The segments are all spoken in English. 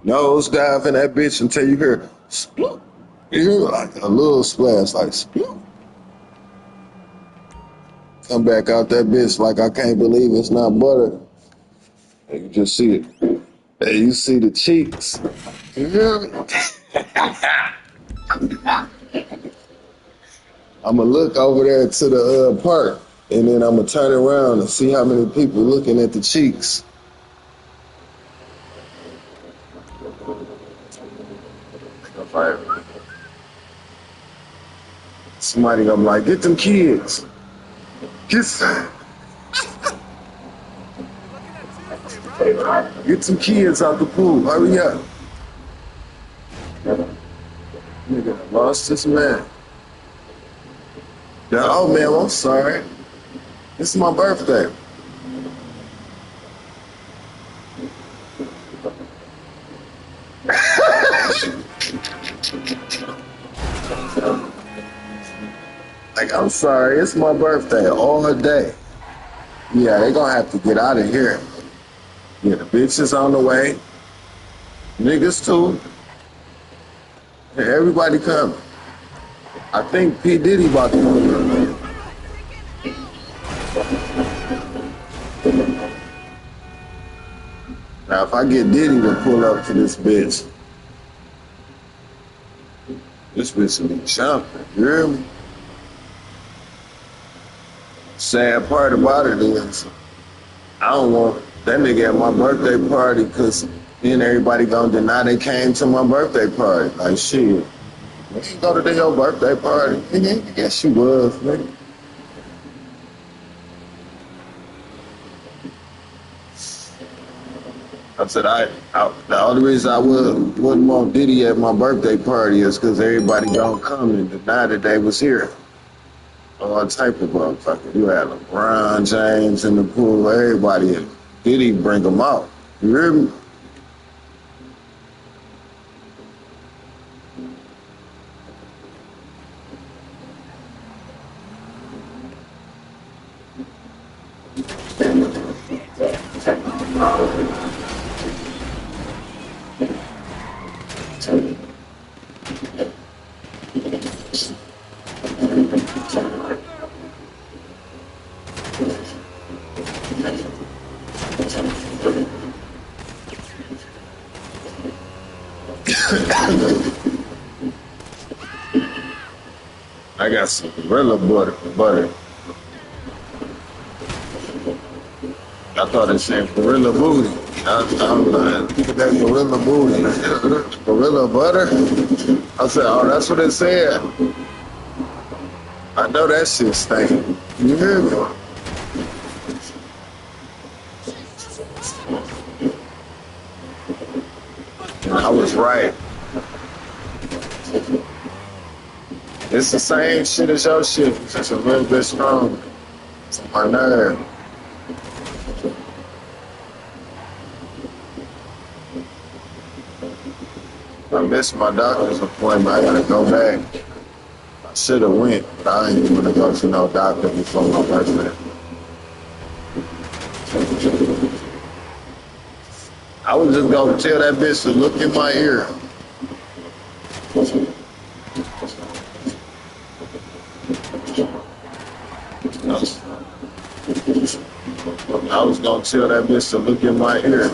Nose dive in that bitch until you hear sploop. You hear like a little splash, like sploop. Come back out that bitch like I can't believe it's not butter. And you just see it. And you see the cheeks. You hear me? I'ma look over there to the park, and then I'ma turn around and see how many people looking at the cheeks. Somebody gonna be like, get them kids. Get some kids out the pool. Hurry up. Nigga lost this man. Yeah, oh man, I'm sorry. This is my birthday. Like, I'm sorry, it's my birthday all day. Yeah, they gonna have to get out of here. Yeah, the bitch is on the way. Niggas too. Yeah, everybody coming. I think P. Diddy about to come. Now, if I get Diddy to pull up to this bitch will be jumping, you hear me? Sad part about it is, I don't want that nigga at my birthday party because then everybody gonna deny they came to my birthday party. Like, shit, you didn't go to your birthday party. Nigga, yes, you was, nigga. I said, the only reason I wouldn't want Diddy at my birthday party is because everybody gonna come and deny that they was here. All type of motherfucker. You had LeBron James in the pool, everybody. Diddy bring them out. You hear me? I got some gorilla butter. I thought it said gorilla booty. I'm like, look at that gorilla booty. Gorilla butter? I said, oh, that's what it said. I know that shit stinking. You hear me? And I was right. It's the same shit as your shit, it's just a little bit stronger. It's on my nerve. I missed my doctor's appointment. I gotta go back. I should have went, but I ain't gonna go to no doctor before my birthday. I was just gonna tell that bitch to look in my ear. I was gonna tell that bitch to look in my ear.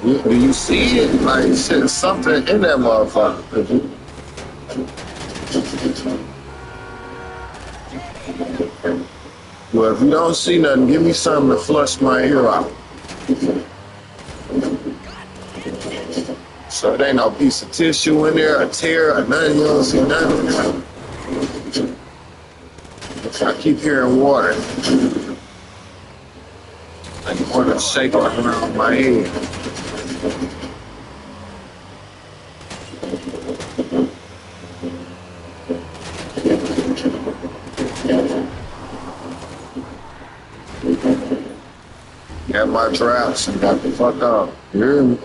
Do you see it? Like, shit, something in that motherfucker. Well, if you don't see nothing, give me something to flush my ear out. So it ain't no piece of tissue in there, a tear, or nothing. You don't see nothing. I keep hearing water. Like water shaking around my head. Got my drops and got the fuck up. You hear me?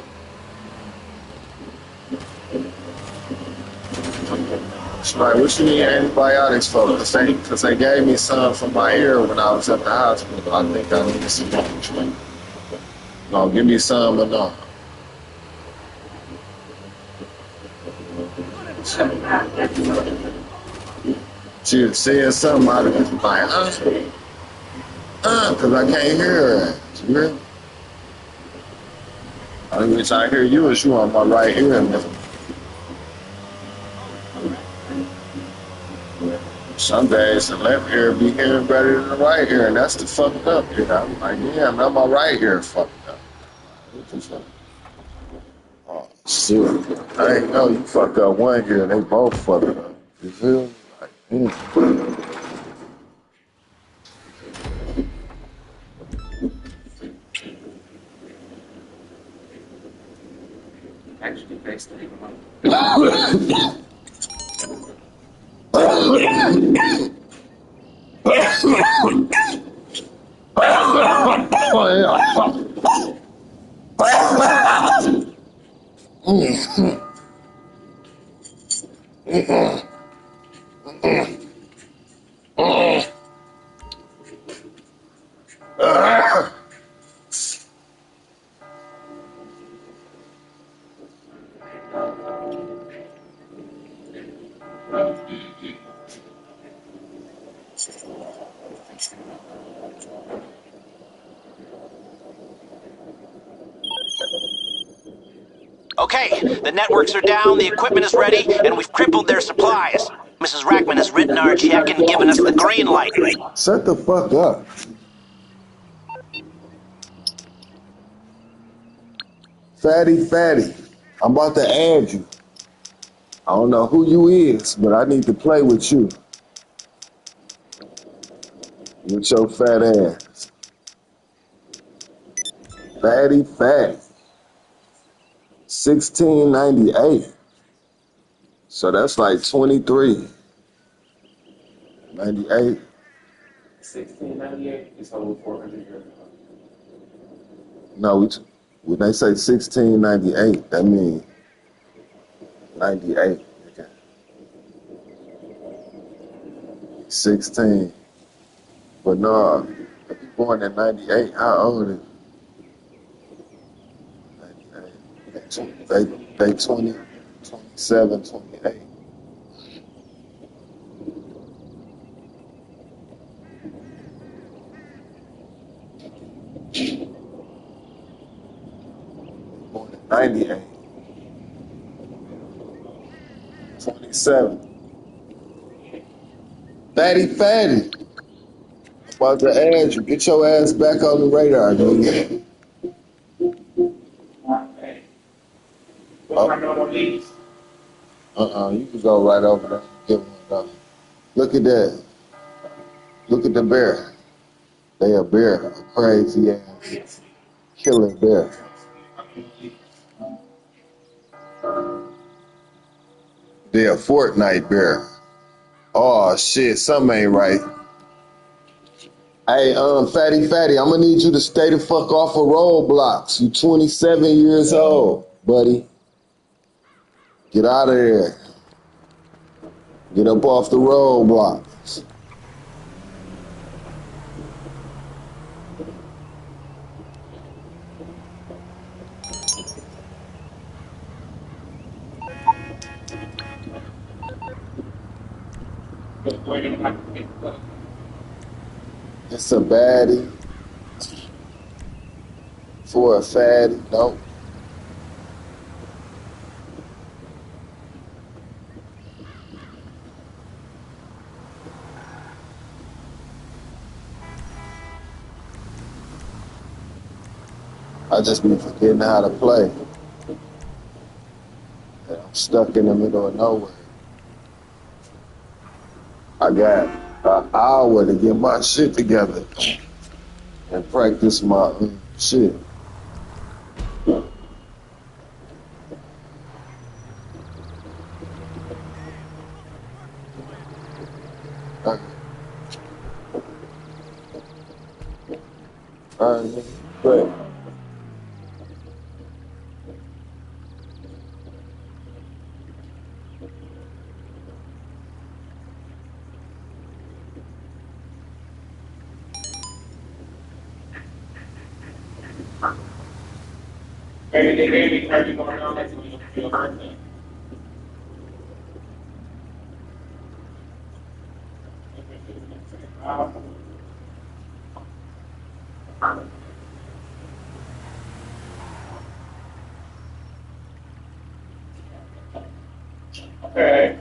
Like, what you need antibiotics for? Because they gave me some for my ear when I was at the hospital. I think I need some. No, give me some or no. She was saying something out of it, like, because I can't hear her. You hear me? The only reason I hear you is you on my right ear. Some days the left ear be hearing better than the right ear, and that's the fucked up ear. I'm like, damn, now my right ear fucked up. What the fuck? Oh, shit. I ain't know you fucked up one ear, they both fucked up. You feel me? Like, Actually, basically, Okay, the networks are down, the equipment is ready, and we've crippled their supplies. Mrs. Rackman has written our check and given us the green light. shut the fuck up. Fatty, I'm about to add you. I don't know who you is, but I need to play with you. With your fat ass. Fatty. 1698. So that's like 23. 98. 1698 is over 400 years ago. No, when they say 1698, that means 98. Okay. 16. But no, if you born in 98, how old is 98? They 20, 27, 28. Born in 98. 27. Fatty. I'm about to add you. Get your ass back on the radar, nigga. Okay. What's my normal leads? You can go right over there. Get one up. Look at that. Look at the bear. They a bear, a crazy ass killer bear. They a Fortnite bear. Oh shit, something ain't right. Hey, Fatty, I'm gonna need you to stay the fuck off of roadblocks. You 27 years old, buddy. Get out of there. Get up off the roadblocks. It's a baddie for a fatty. Nope. I just be forgetting how to play. And I'm stuck in the middle of nowhere. I got an hour to get my shit together and practice my shit. All right, great. Maybe they gave me 30 more dollars for your birthday. Okay.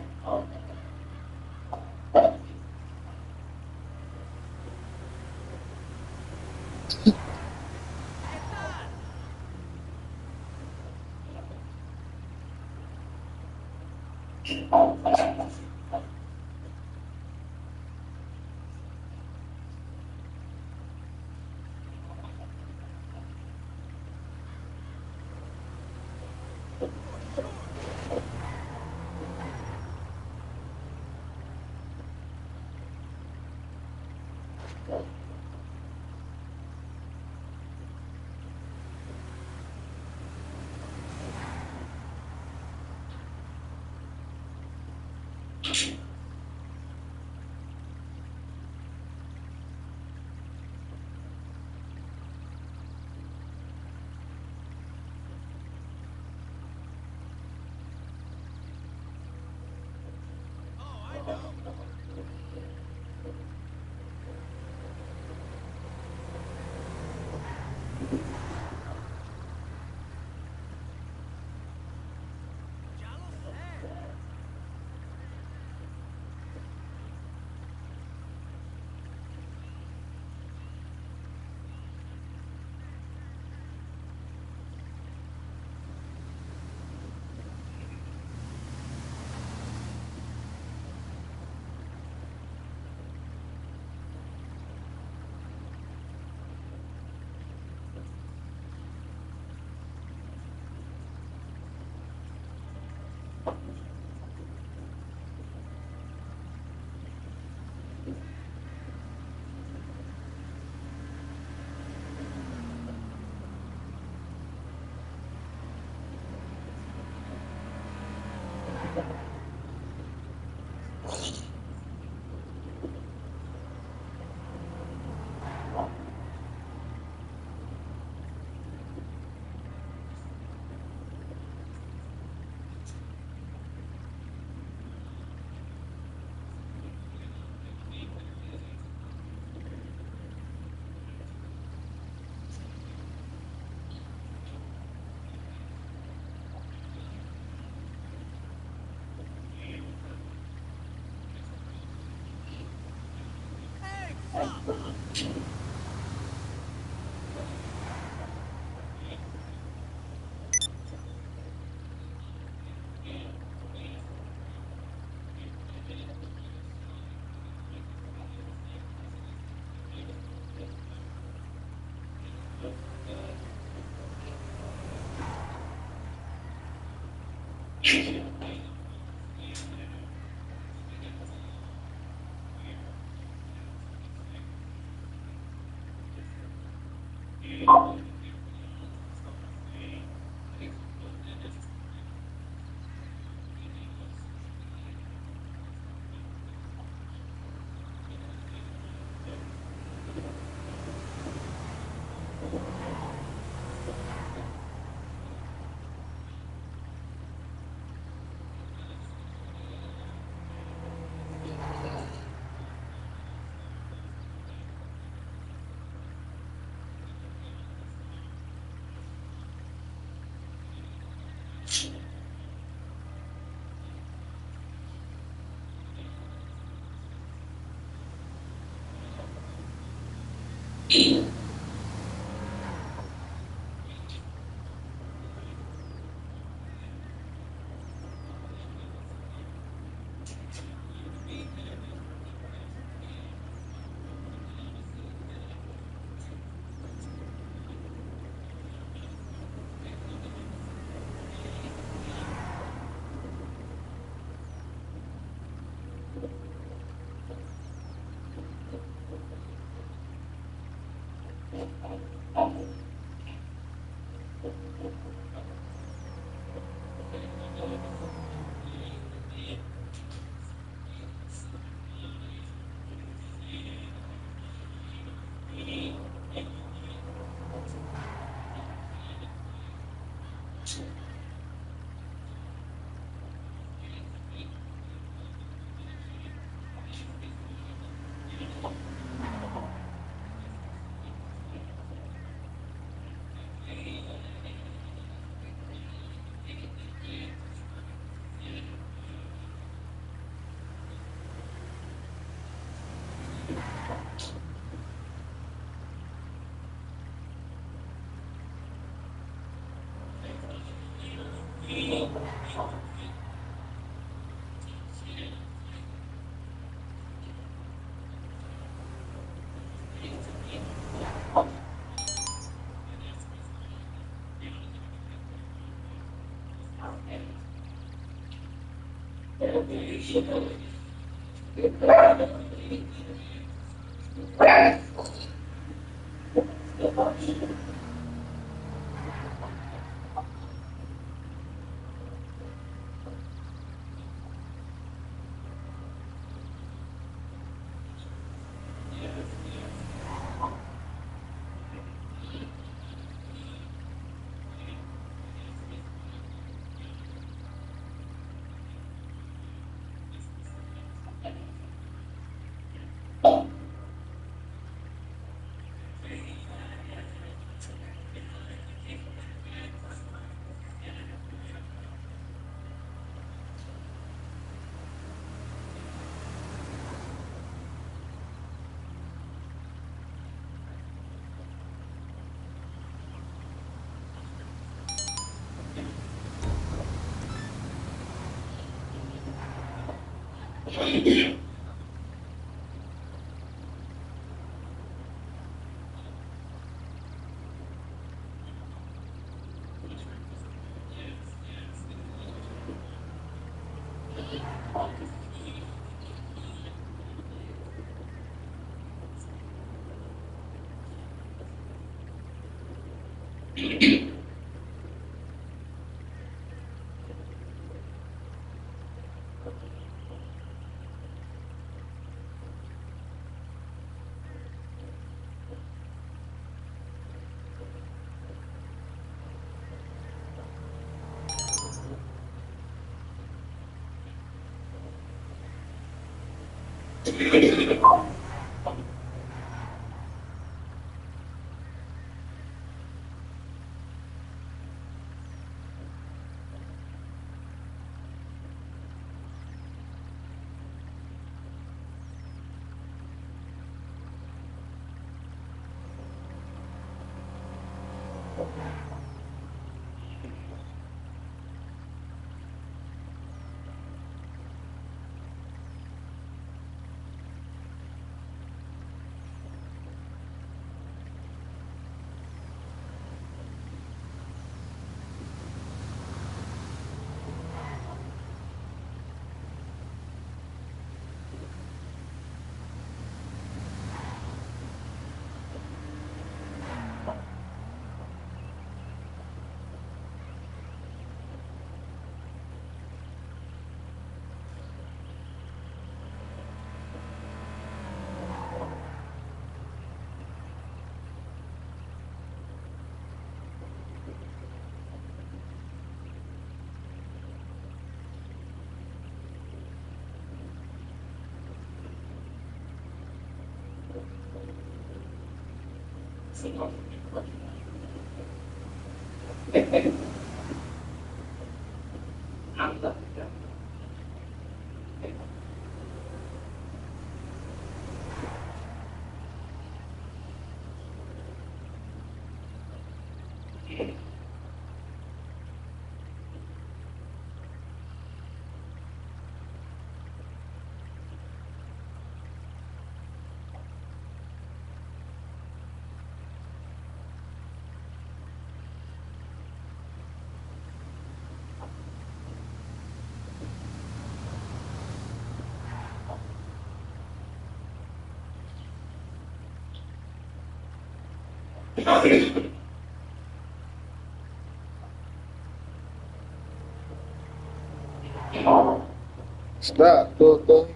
Stop, little thing.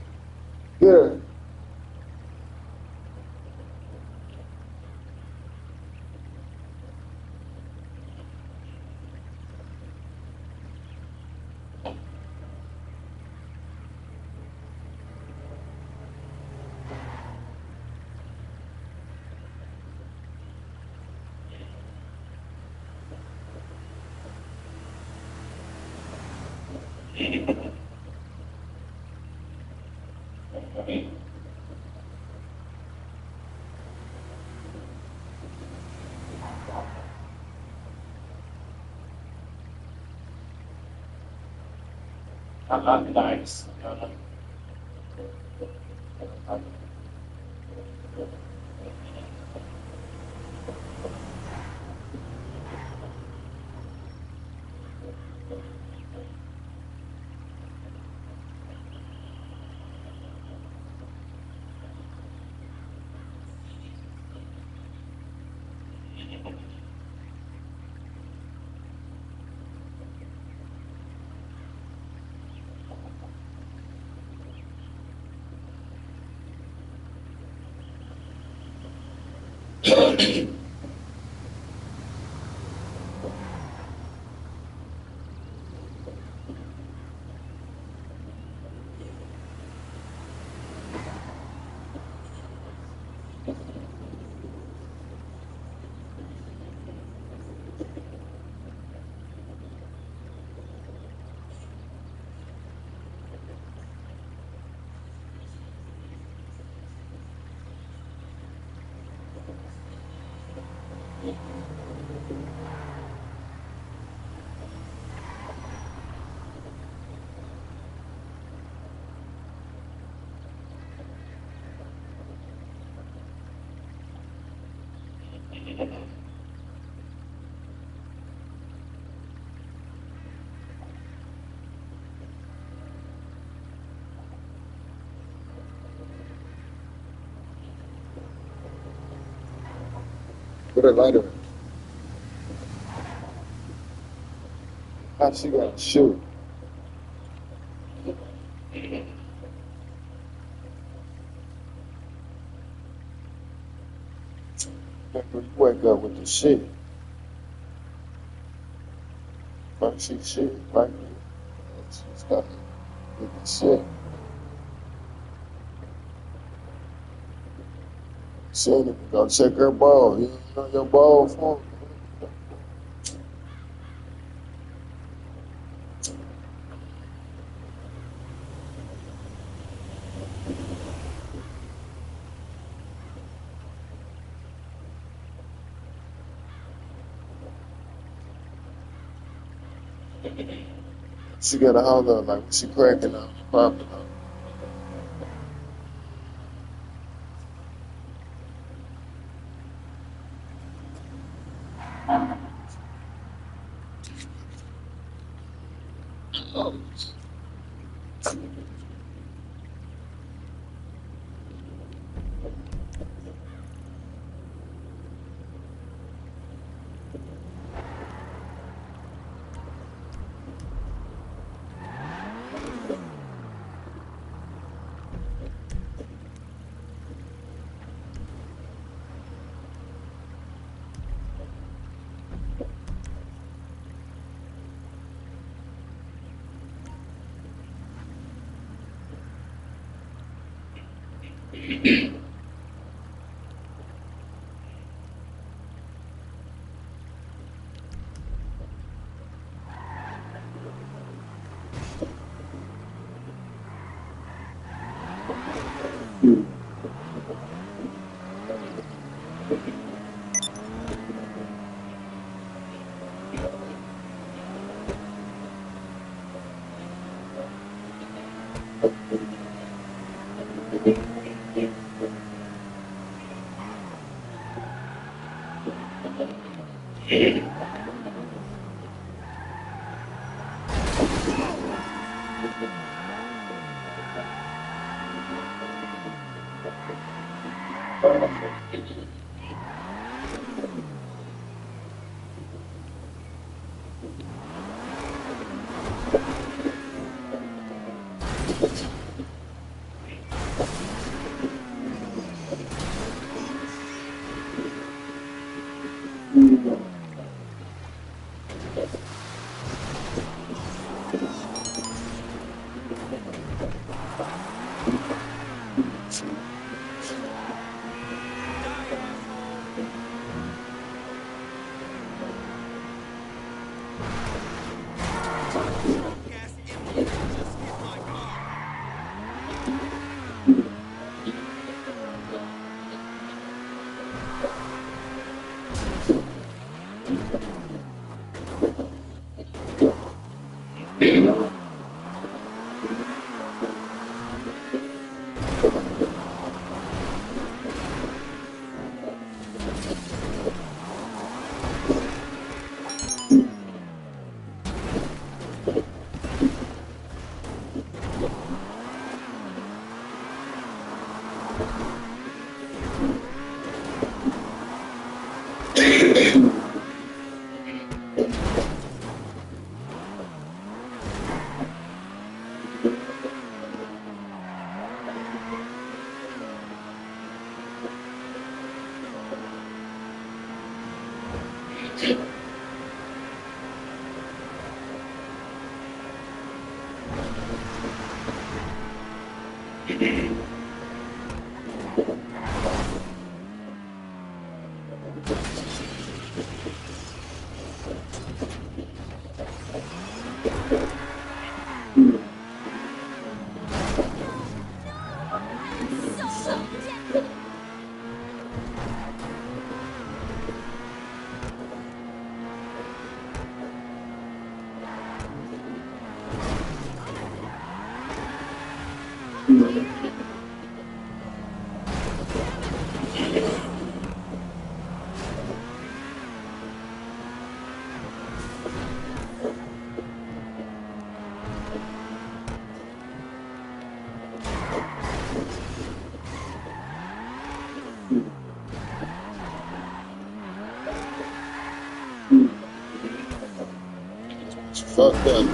Good. Nice. Put a lighter. How she got to shoot? Remember, you wake up with the shit. First she shit, right? She's got with the shit. Seen it, go check her ball. You know your ball for? She got a hold of like she cracking up, popping up. Fucked up.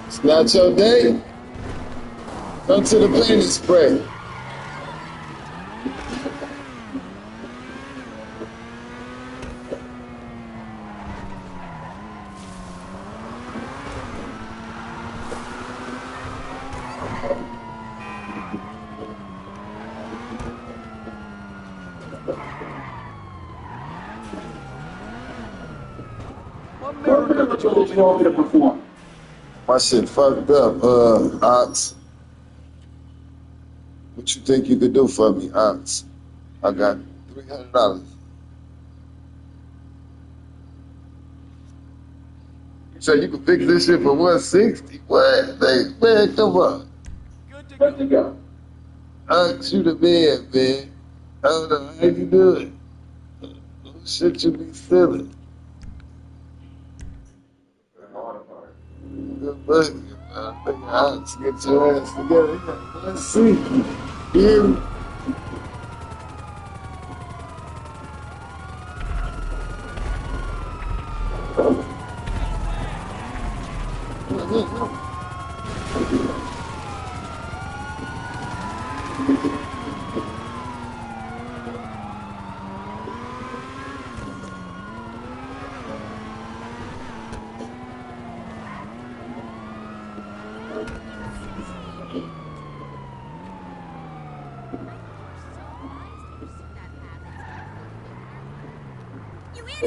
It's not your day. Come to the painting spray. What you want me to perform? My shit fucked up, Ox. What you think you could do for me, Ox? I got $300. You say you can fix this shit for 160? What? Man, come on. Good to go. Ox, you the man. I don't know how you do it. What shit you be stealing? Good luck, man. I think Ox, get your ass together. You got 160. You hear me?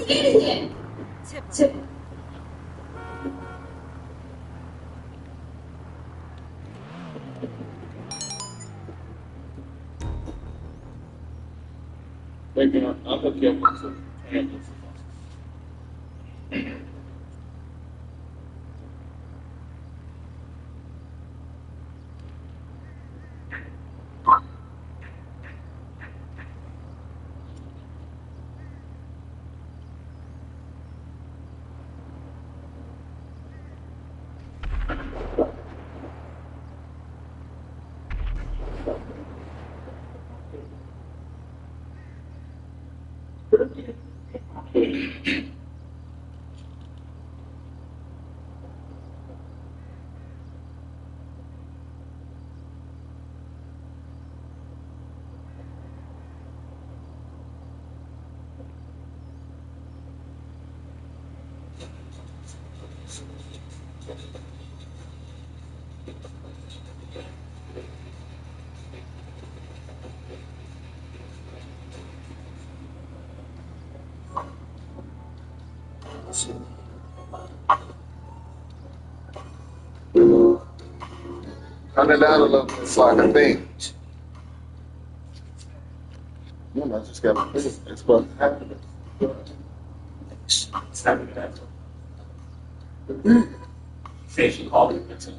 Idiot! Tip. Maybe I'll hook you up with some ambulance. Turn it down a little bit so I can think. I just got to think. It's supposed to happen. It's happening that. Say she called it. That's it.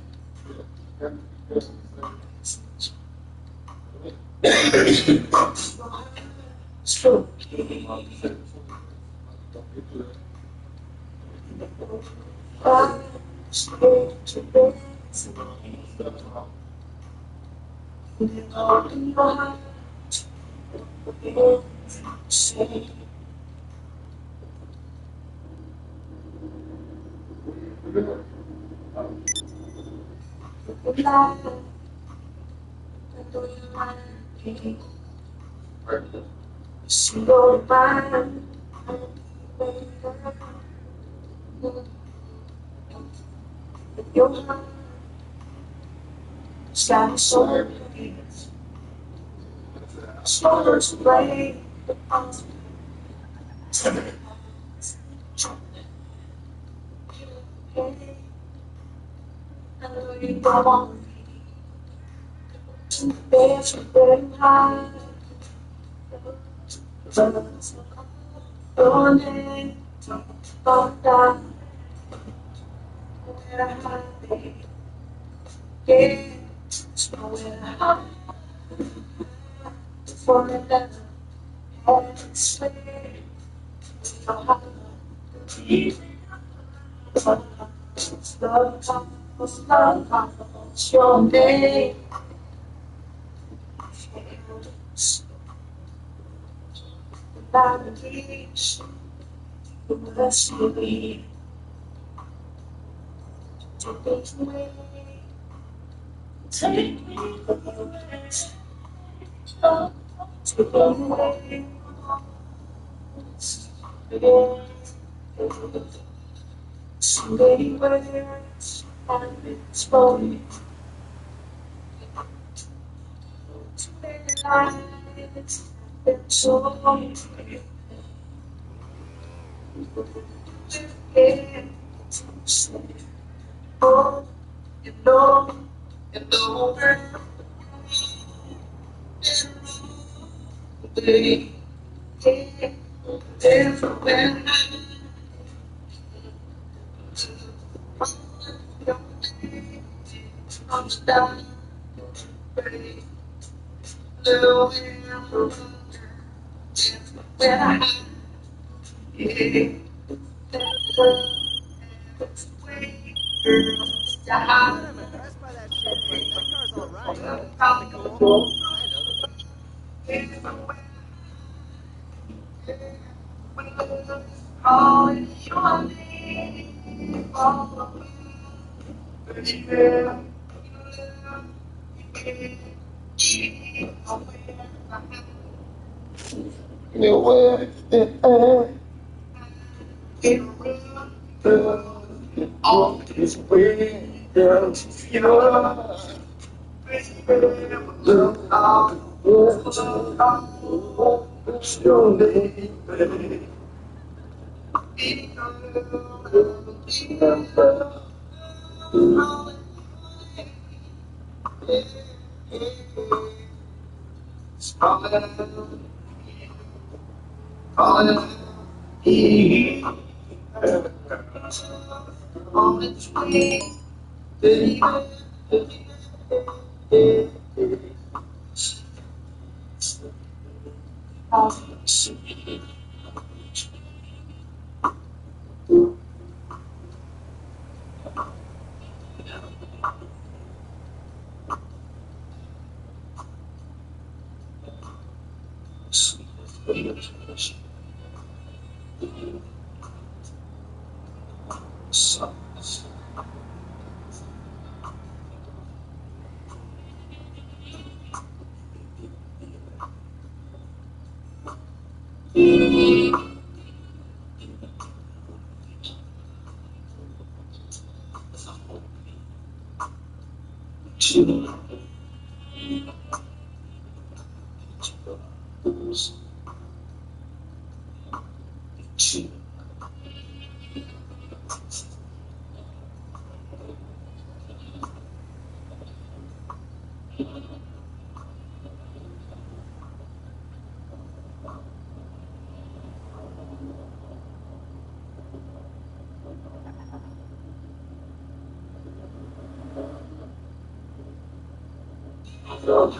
Think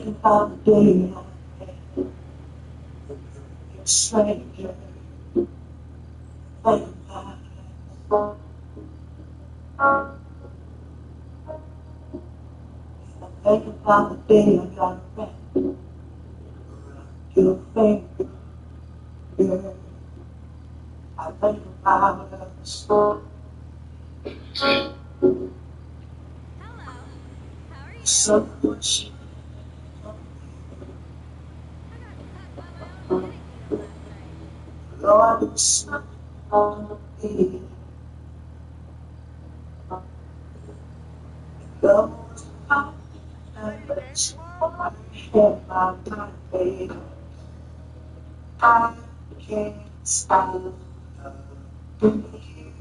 about the day I met you, a stranger. Think about the day I got back. Your finger, girl. I think about us. Hello. How are you? So much. I got cut by my own knitting needle last night. Lord, it's not on me. Love was out and it's on my head, my baby. I can't stop loving you.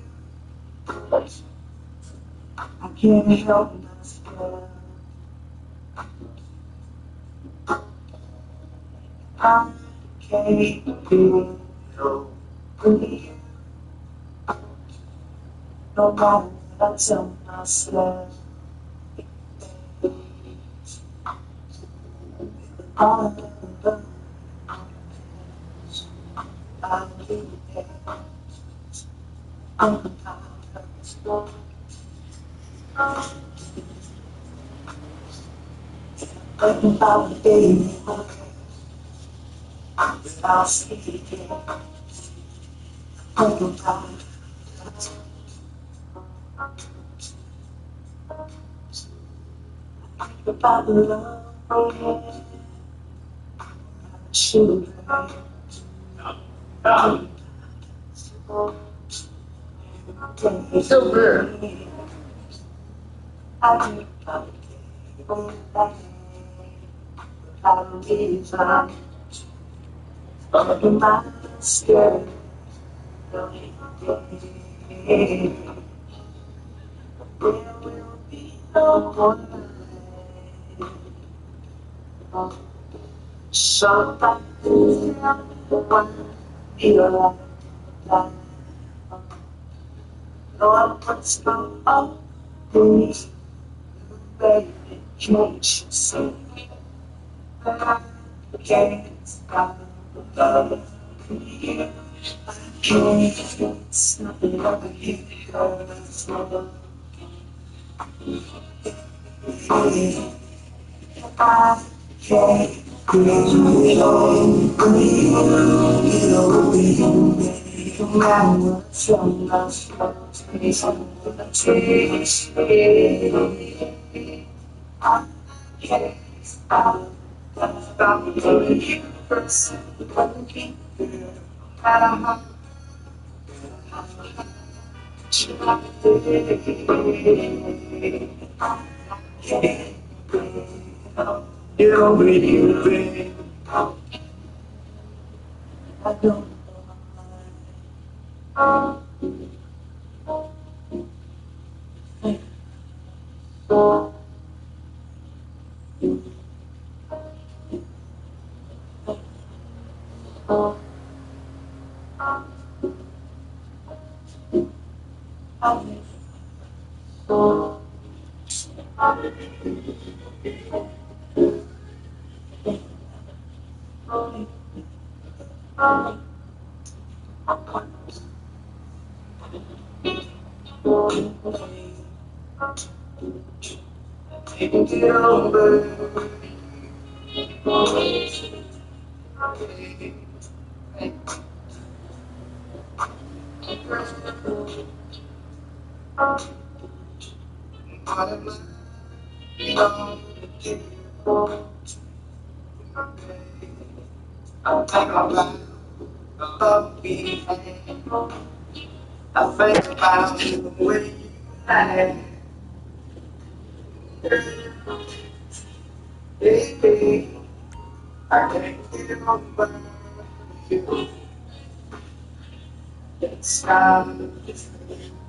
I can't help myself. I can't feel you. No matter what I tell myself. All of the I'll be there. I'm thinking about the day without speaking. Thinking about the love we had, children. It's still there. I think about the day without a reason. In my skirt, there will be no one. Somebody will be alive. Lord, what's going on? Please, baby, can't you see? I can't stop loving you. I can't stop loving you. I can't you'll be I don't I think about the way you act, baby. I can't get over you. It's not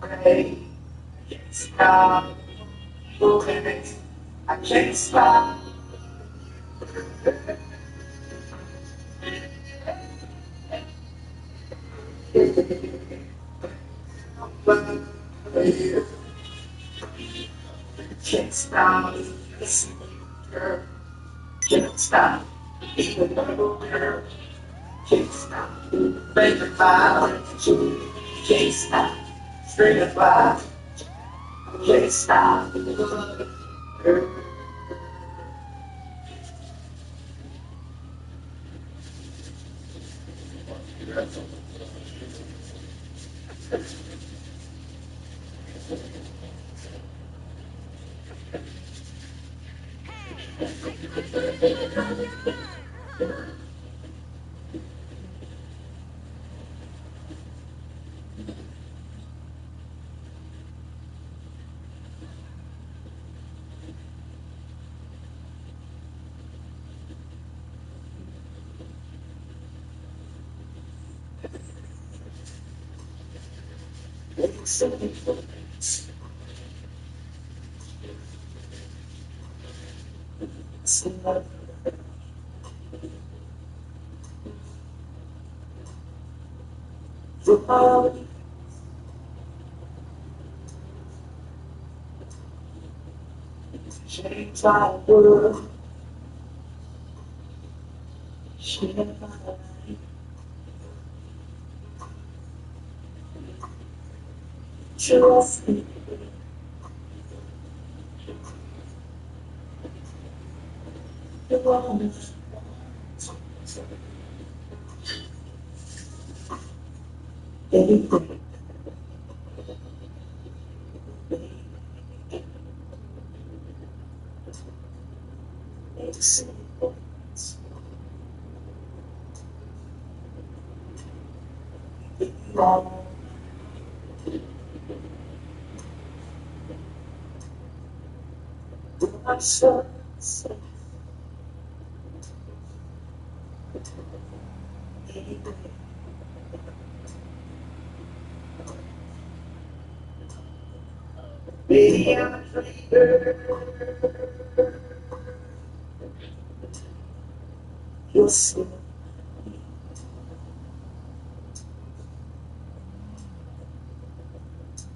great. It's not okay. I can't stop. But stop. Even though girl can't stop. Make a fire, can't stop. String of fire, can't stop. Change my world, change my life. Trust me. You want anything. Makes sense. You want my sons. Baby, I'm a dreamer. You'll see.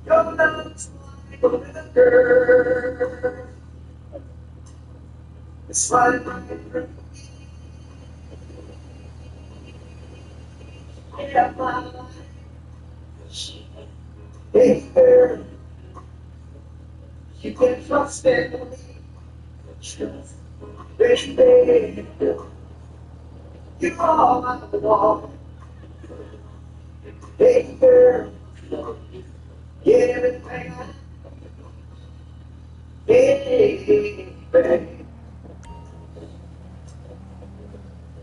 Your love's like a river. It's like my river. Yeah, my life. Baby, you can trust me. Trust, baby. You're all I want. Baby, get everything I need. Baby,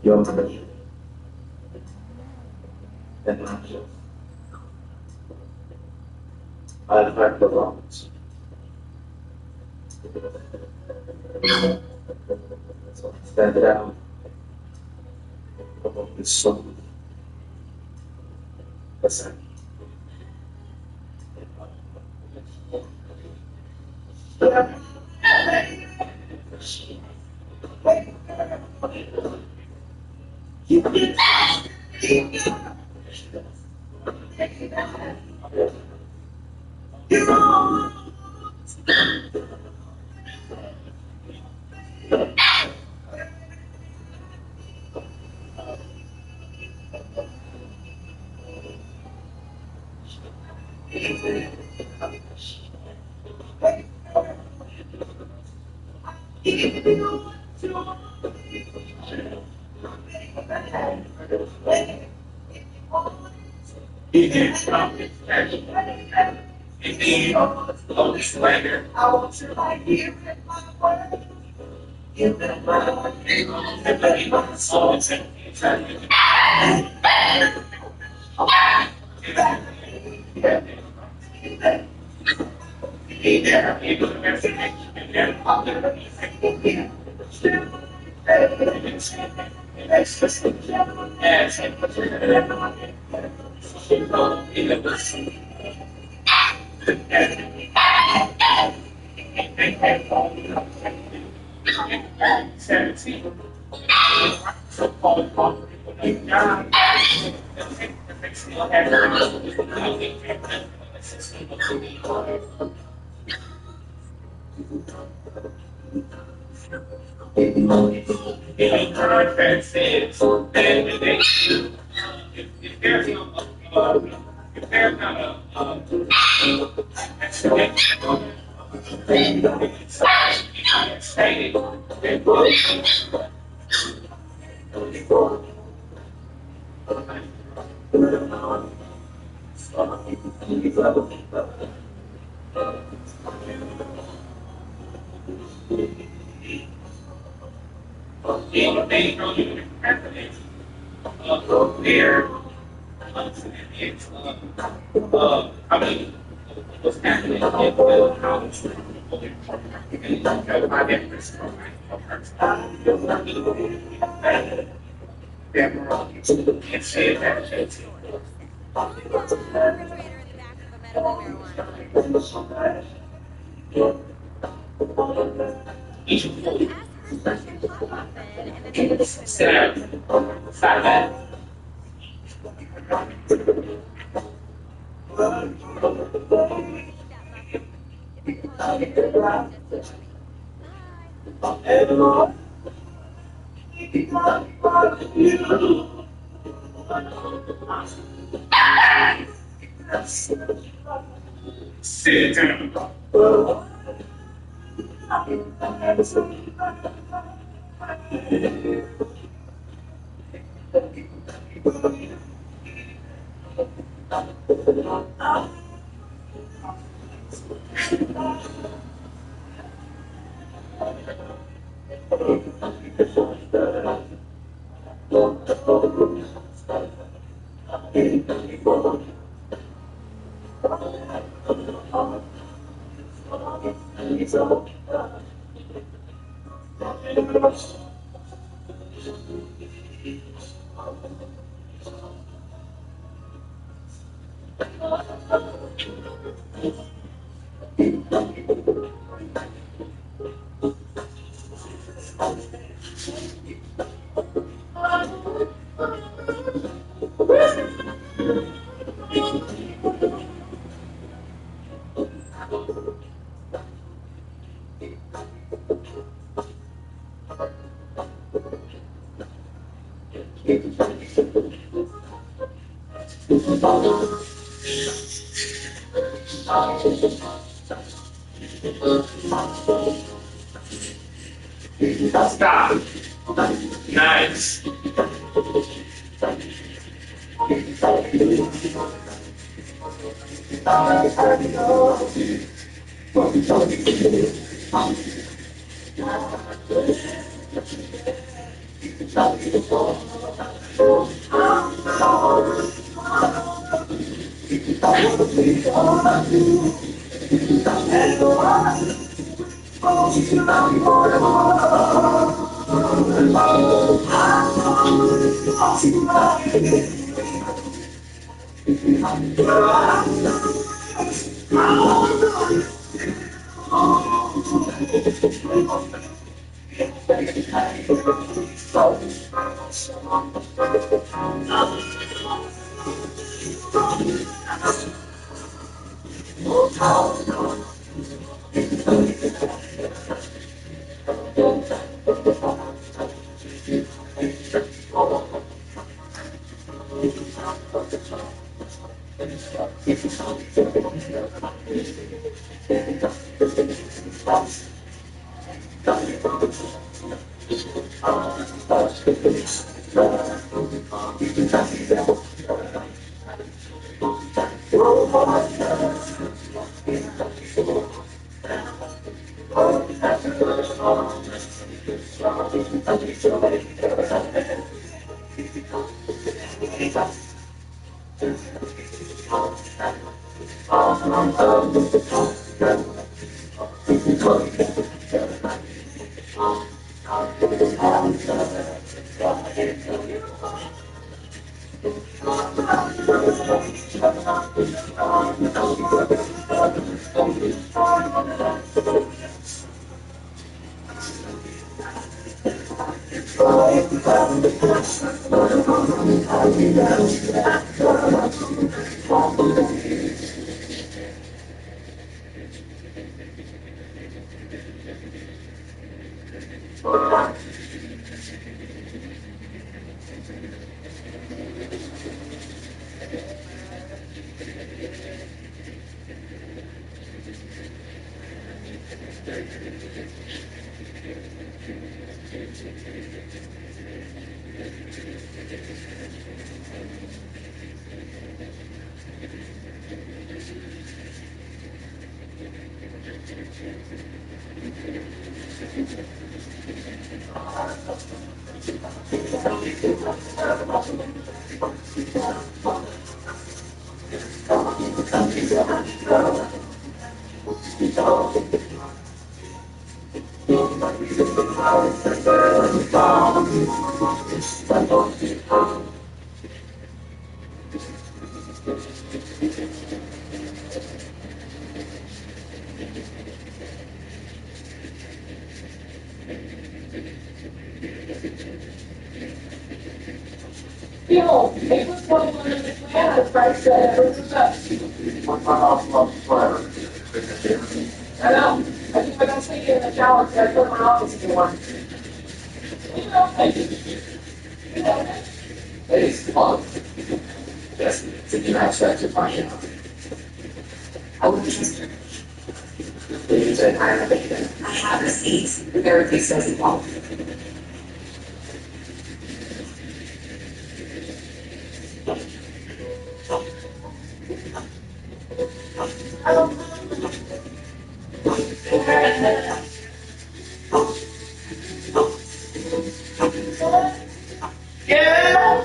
you're my dream. And my joy. My heart belongs. So stand down. This song. Listen. You can you know. I want you right here in my world. You know my soul. The contract says that if there's not anything on the president there, I mean, what's happening in the house. I get this. Can't say that. Refrigerator in the back of a medical marijuana. Each So you ask for a special hot muffin, and then they just sit down, side that. Sit down. Stop. Nice. Yo, it was one of the planners, right? Said, I know. I think I got taken in the shower because I put my office in one. You know, it is fun. Yes, it's an aspect to find out. I would just use it. I have receipts. Everything says it all. Yeah.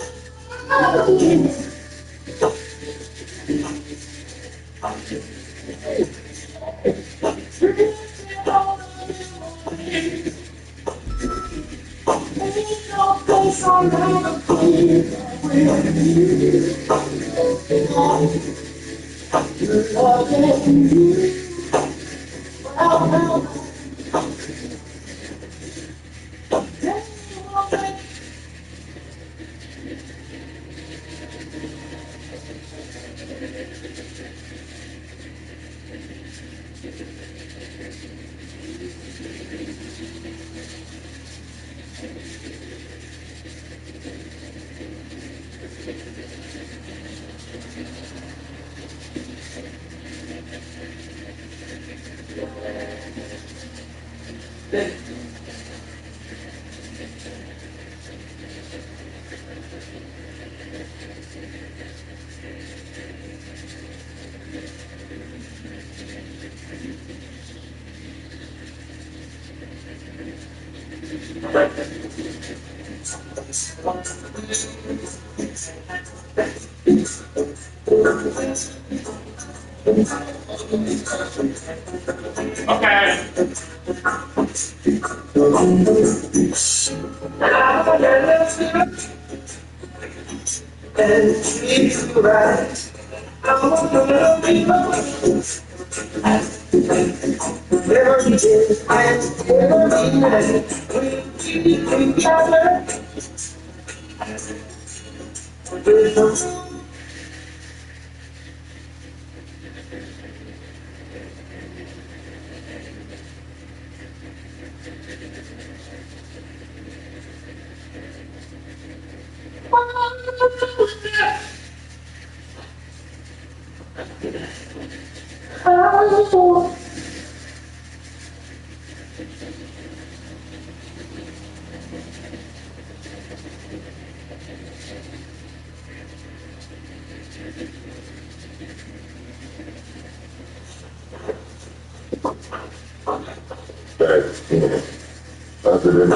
Other than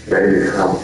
maybe how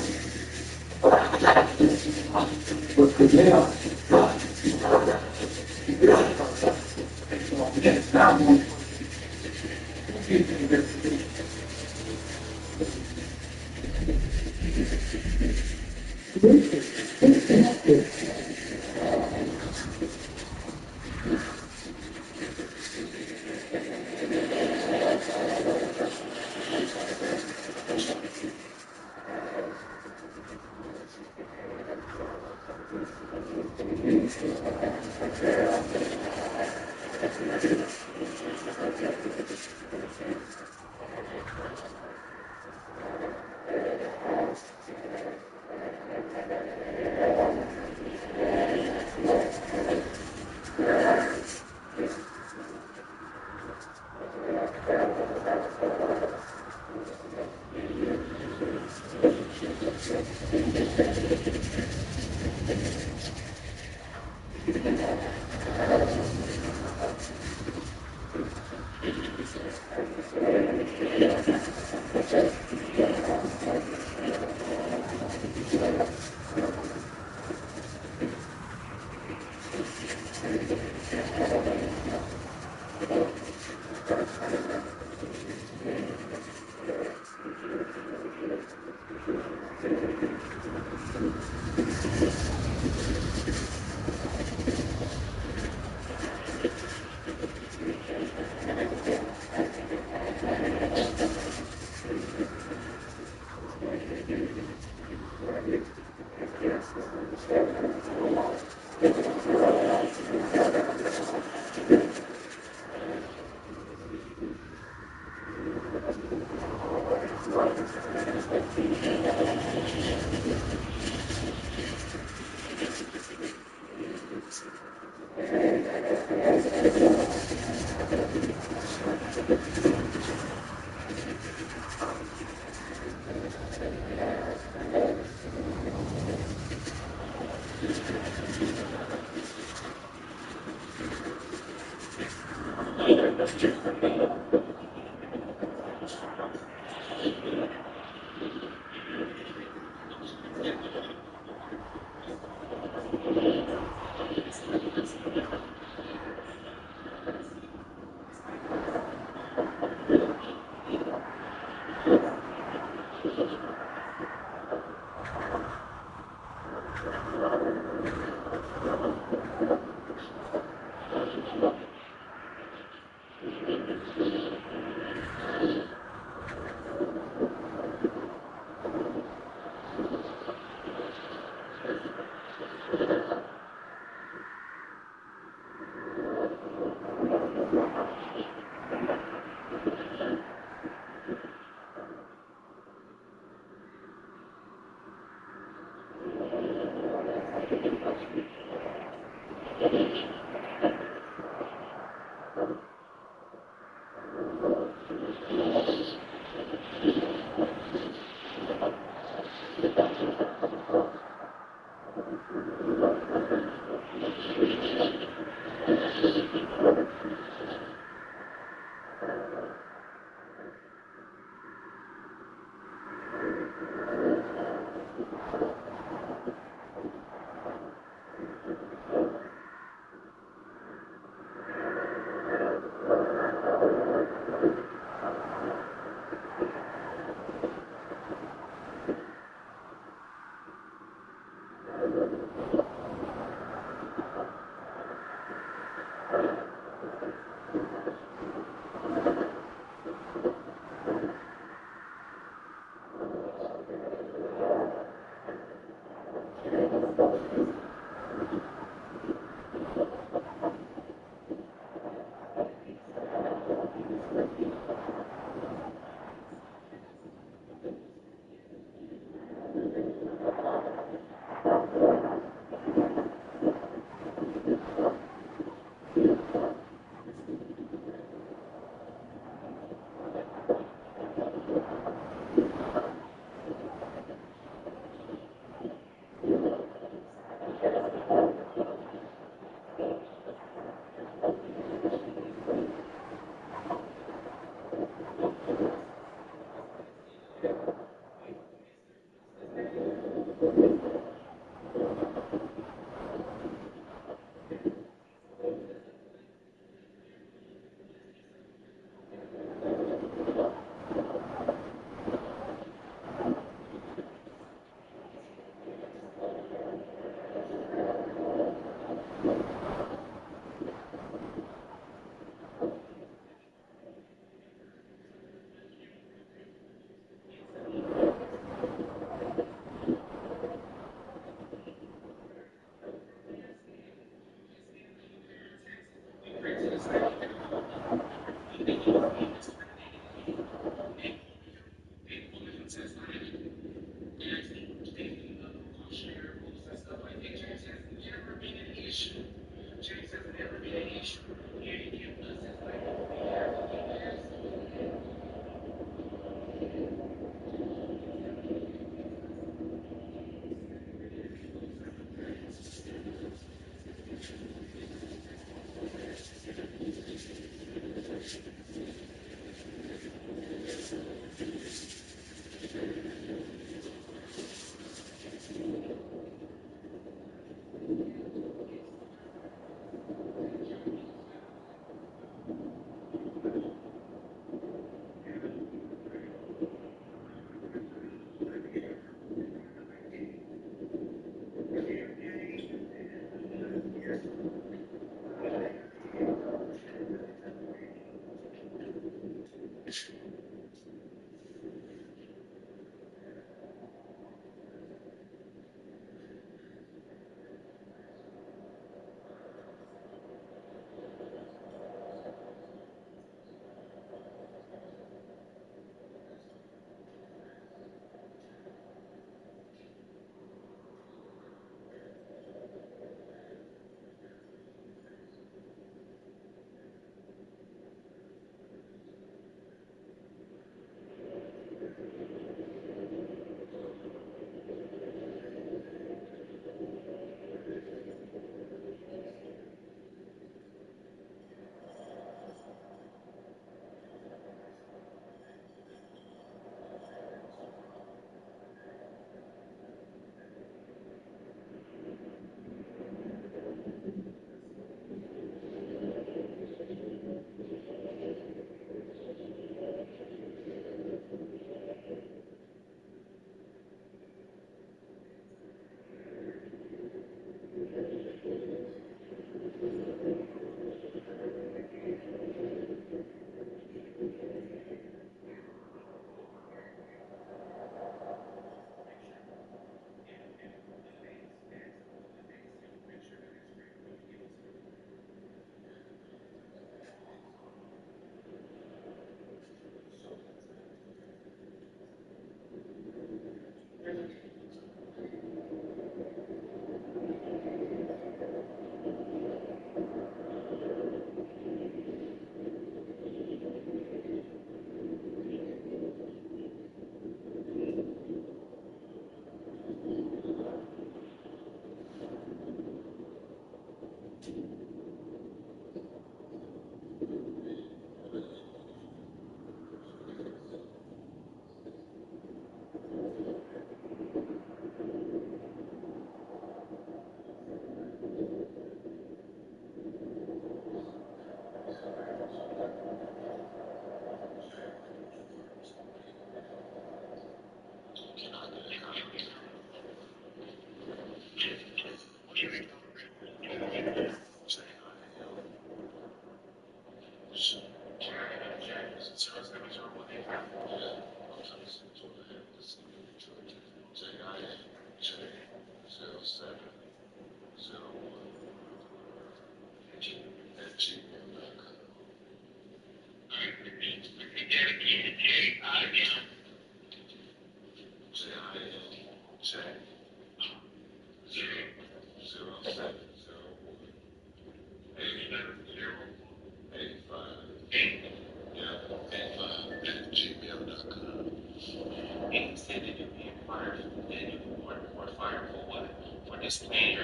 And he said that you're being fired and you were fired for what? For displaying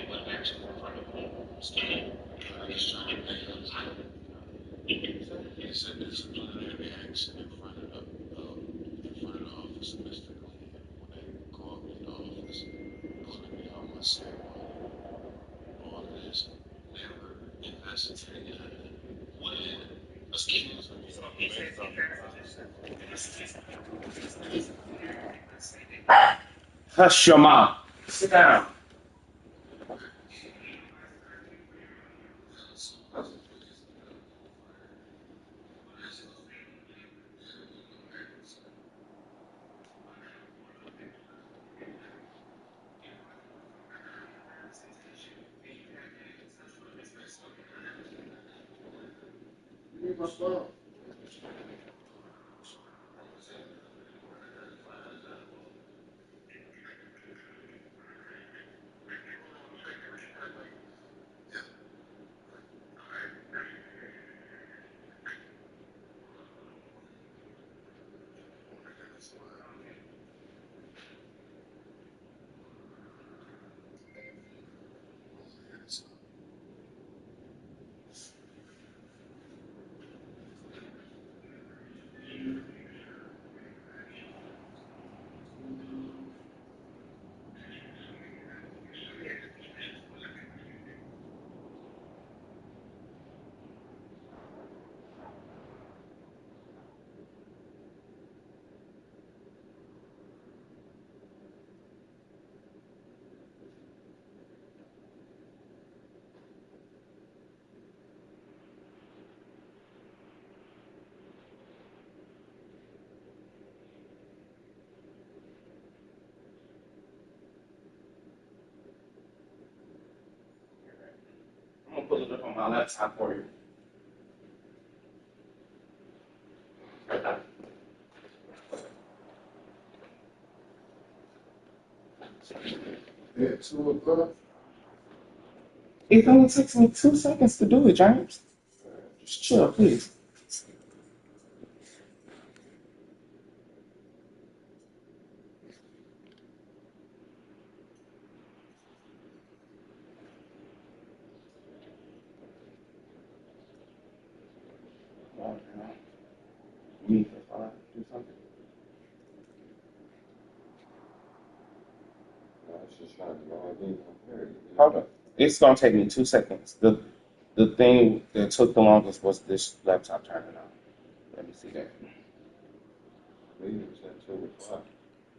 what actions in front of me. He said disciplinary action in front of the office, Mr. Glenn, when they called me in the office, pulling me out my cell. All of this never investigated when accused me of based on Hush your mouth. Sit down. I'm gonna pull it up on my laptop for you. at 2 o'clock. It only takes me 2 seconds to do it, James. Just chill, please. Come on, now. You need to do something. I was just trying to log in. Hold on. It's gonna take me 2 seconds. The thing that took the longest was this laptop turning on. Let me see that. Meeting was at 2 o'clock.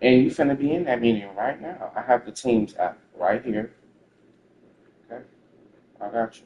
And you finna be in that meeting right now. I have the Teams app right here. Okay? I got you.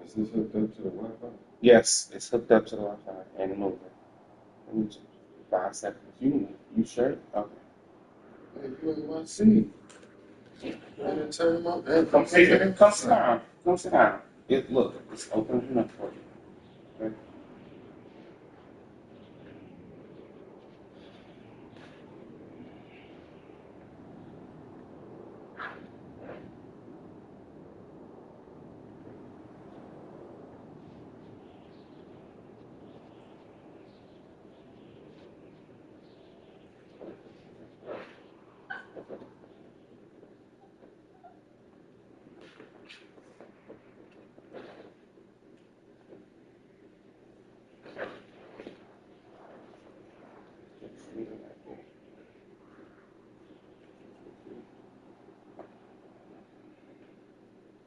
Is this hooked up to the Wi-Fi? Yes, it's hooked up to the Wi-Fi and moving. Let me just 5 seconds. You sure? Okay. Hey, you in my seat. I didn't turn my back. Come sit here. Come sit down. Come sit down. Look, it's open enough for you. Okay.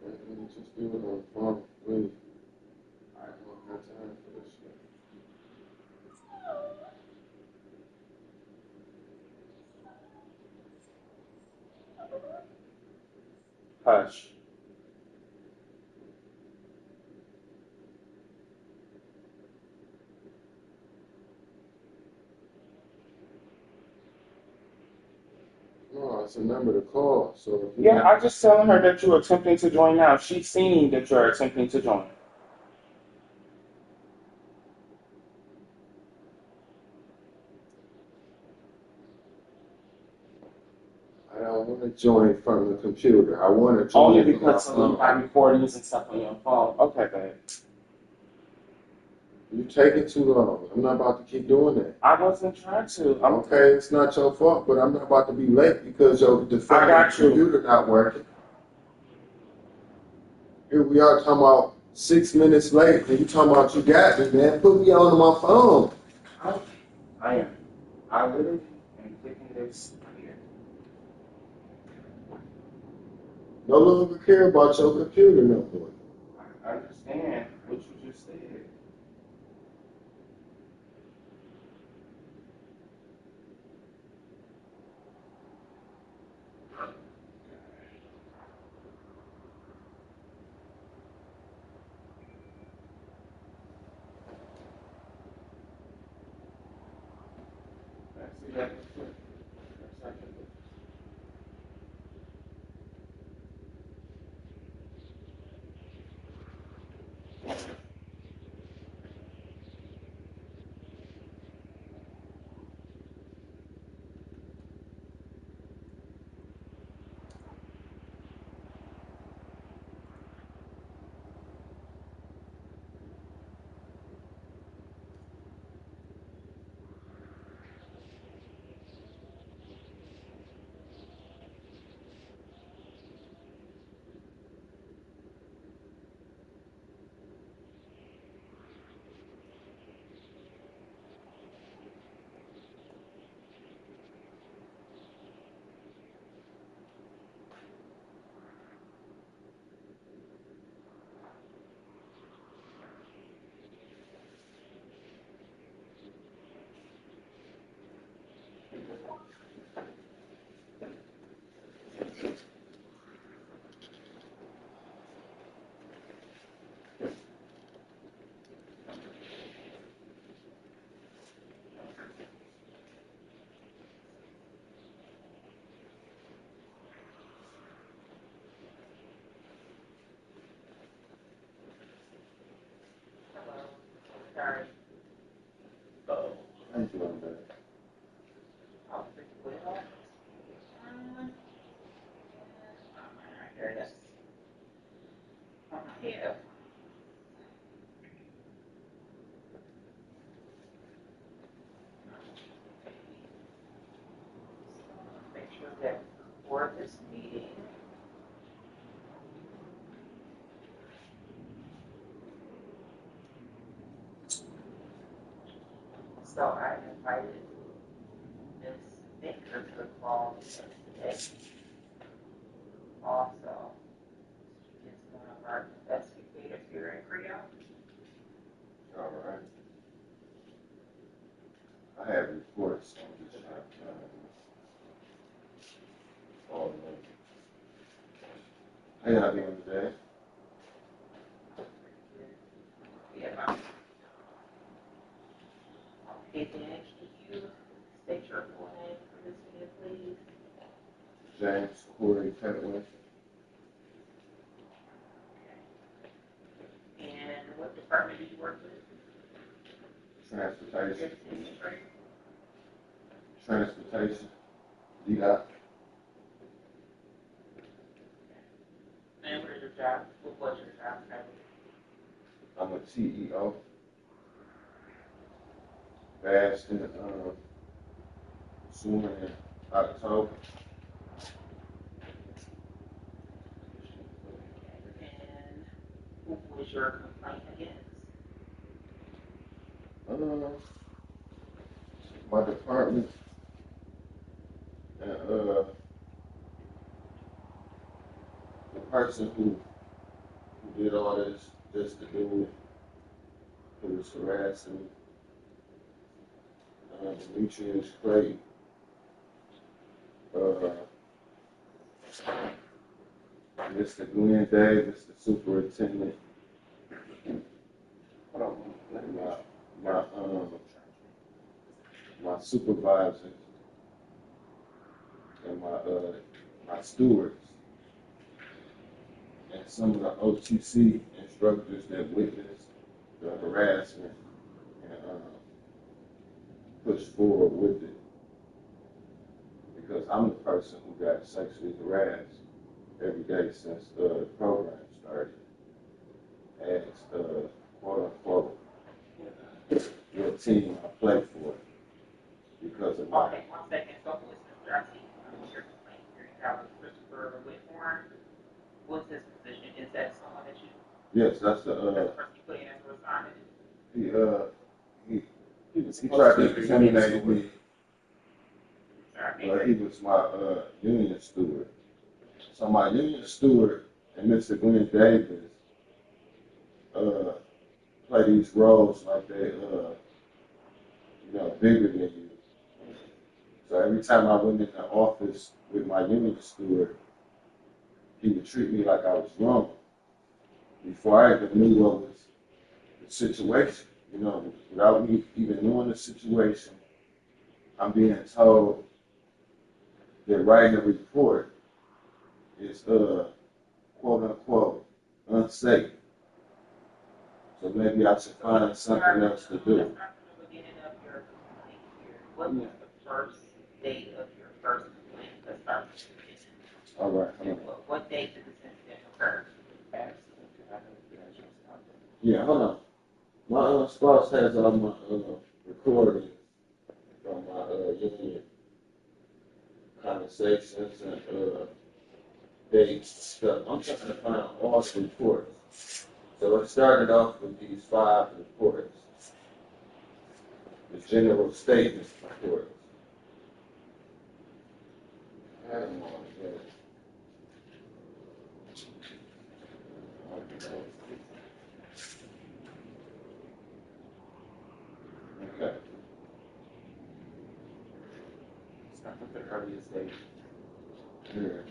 Let me just do it on the phone, please. I don't have time for this shit. Hush. No, it's a number to call. So if you Yeah, I just telling her that you're attempting to join now. She's seen that you're attempting to join. I don't want to join from the computer. I want to join Only from my because of phone. my recordings and stuff on your phone. Okay, babe. You're taking too long. I'm not about to keep doing that. I wasn't trying to. Okay, it's not your fault, but I'm not about to be late because the I got you. computer not working. Here we are talking about 6 minutes late, and you talking about you got me, man. Put me on my phone. I am. I literally am clicking this here. No longer care about your computer no more. I understand what you just said. See that? Sorry. How you doing, man? Oh, pretty well. Here it is. Yeah. Make sure that for this meeting. So I invited Ms. Baker to the call today. Also, she is one of our investigators here in Korea. All right. I have reports on this all the way. How y'all doing today? James Corey Petway. And what department do you work with? Transportation. Administrator? Transportation. DDOT. And what is your job? What was your job title? I'm a TEO. Passed in soon in October. And who was your complaint against? My department and the person who did all this just to do it, who was harassing me, Demetrius Clay, Mr. Glenn Davis, the superintendent, my supervisors, and my stewards, and some of the OTC instructors that witnessed the harassment and pushed forward with it. Because I'm the person who got sexually harassed every day since the program started. As quote unquote your team I play for because of my. Okay, 1 second. So who is Mr. I see your complaint here in Dallas, Christopher Whitmore? What's his position? Is that someone that you? Yes, that's the person you put in as a assignment? He tried to intimidate me. Sorry. He was my union steward. So my union steward and Mr. Glenn Davis play these roles like they bigger than you. So every time I went in the office with my union steward, he would treat me like I was wrong. Before I even knew what was the situation, without me even knowing the situation, I'm being told that writing a report is quote unquote unsafe. So maybe I should find something else to do. Let's start from the beginning of your complaint here. What was the first date of your first complaint? Let's start from the beginning. All right. What date did this incident occur? Yeah, hold on. My spouse has all my recordings from my union conversations and dates and stuff. I'm trying to find all the reports. So it started off with these 5 reports. The general statement reports. I don't know okay. Start with the earliest date. Here,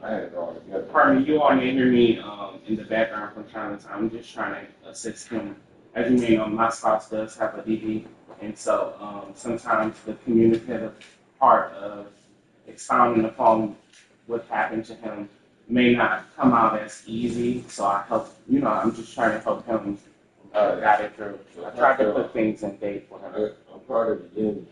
I had it all together. Pardon me, you all may hear me in the background from time to time. I'm just trying to assist him. As you may know, my spouse does have a DD, and so sometimes the communicative part of expounding upon what happened to him may not come out as easy. So I help, I'm just trying to help him guide it through. I tried to put things in date for him. I'm part of the union,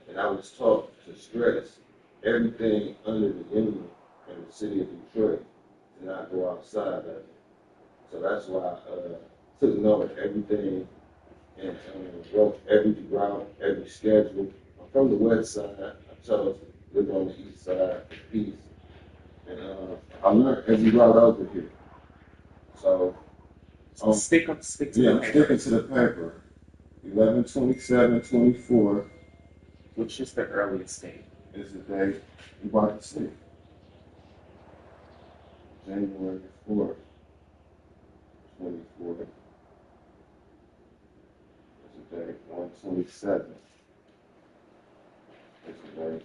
and I was taught to stress everything under the union in the city of Detroit to not go outside of it. So that's why I took note of everything and wrote every route, every schedule. I'm from the west side. I chose to live on the east side, east. And I learned every route over here. So Stick to I'm the sticking paper, to the paper. 11/27/24 which is the earliest date. is the day you about to see. January 4th, 24. Is the day 1/27. Is the day.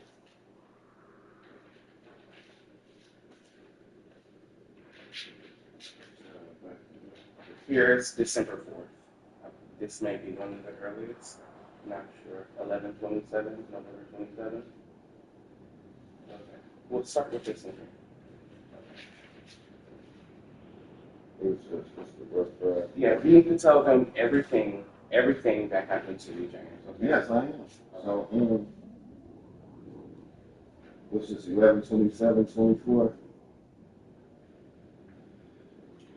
Here is December 4th. This may be one of the earliest. Not sure. 11/27, November 27. Okay. We'll start with this one. It's the rough draft. Yeah, you need to tell them everything that happened to you, James. Okay? Yes, I am. So, which is 11/27/24.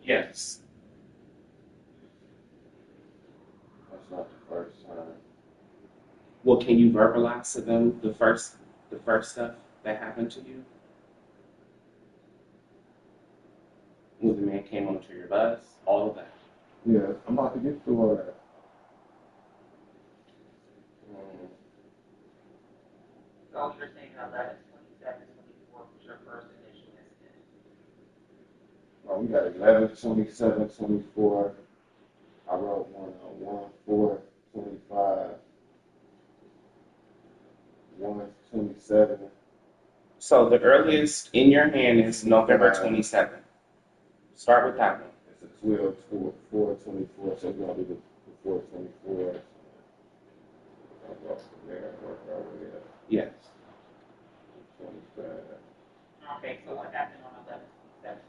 Yes. That's not the first time. Well, can you verbalize to them the first stuff that happened to you? When the man came onto your bus, all of that. Yeah, I'm about to get through all that. So you're saying 11/27/24 was your first initial incident? Well, we got 11/27/24. I wrote one on 1/4/25. 1/27. So the earliest in your hand is November 27th. Start with that one. It's a 12/4/24. So we're gonna do the 4/24. I'll go from there. Work our way up. Yes. 25. Okay, so what happened on 11/27?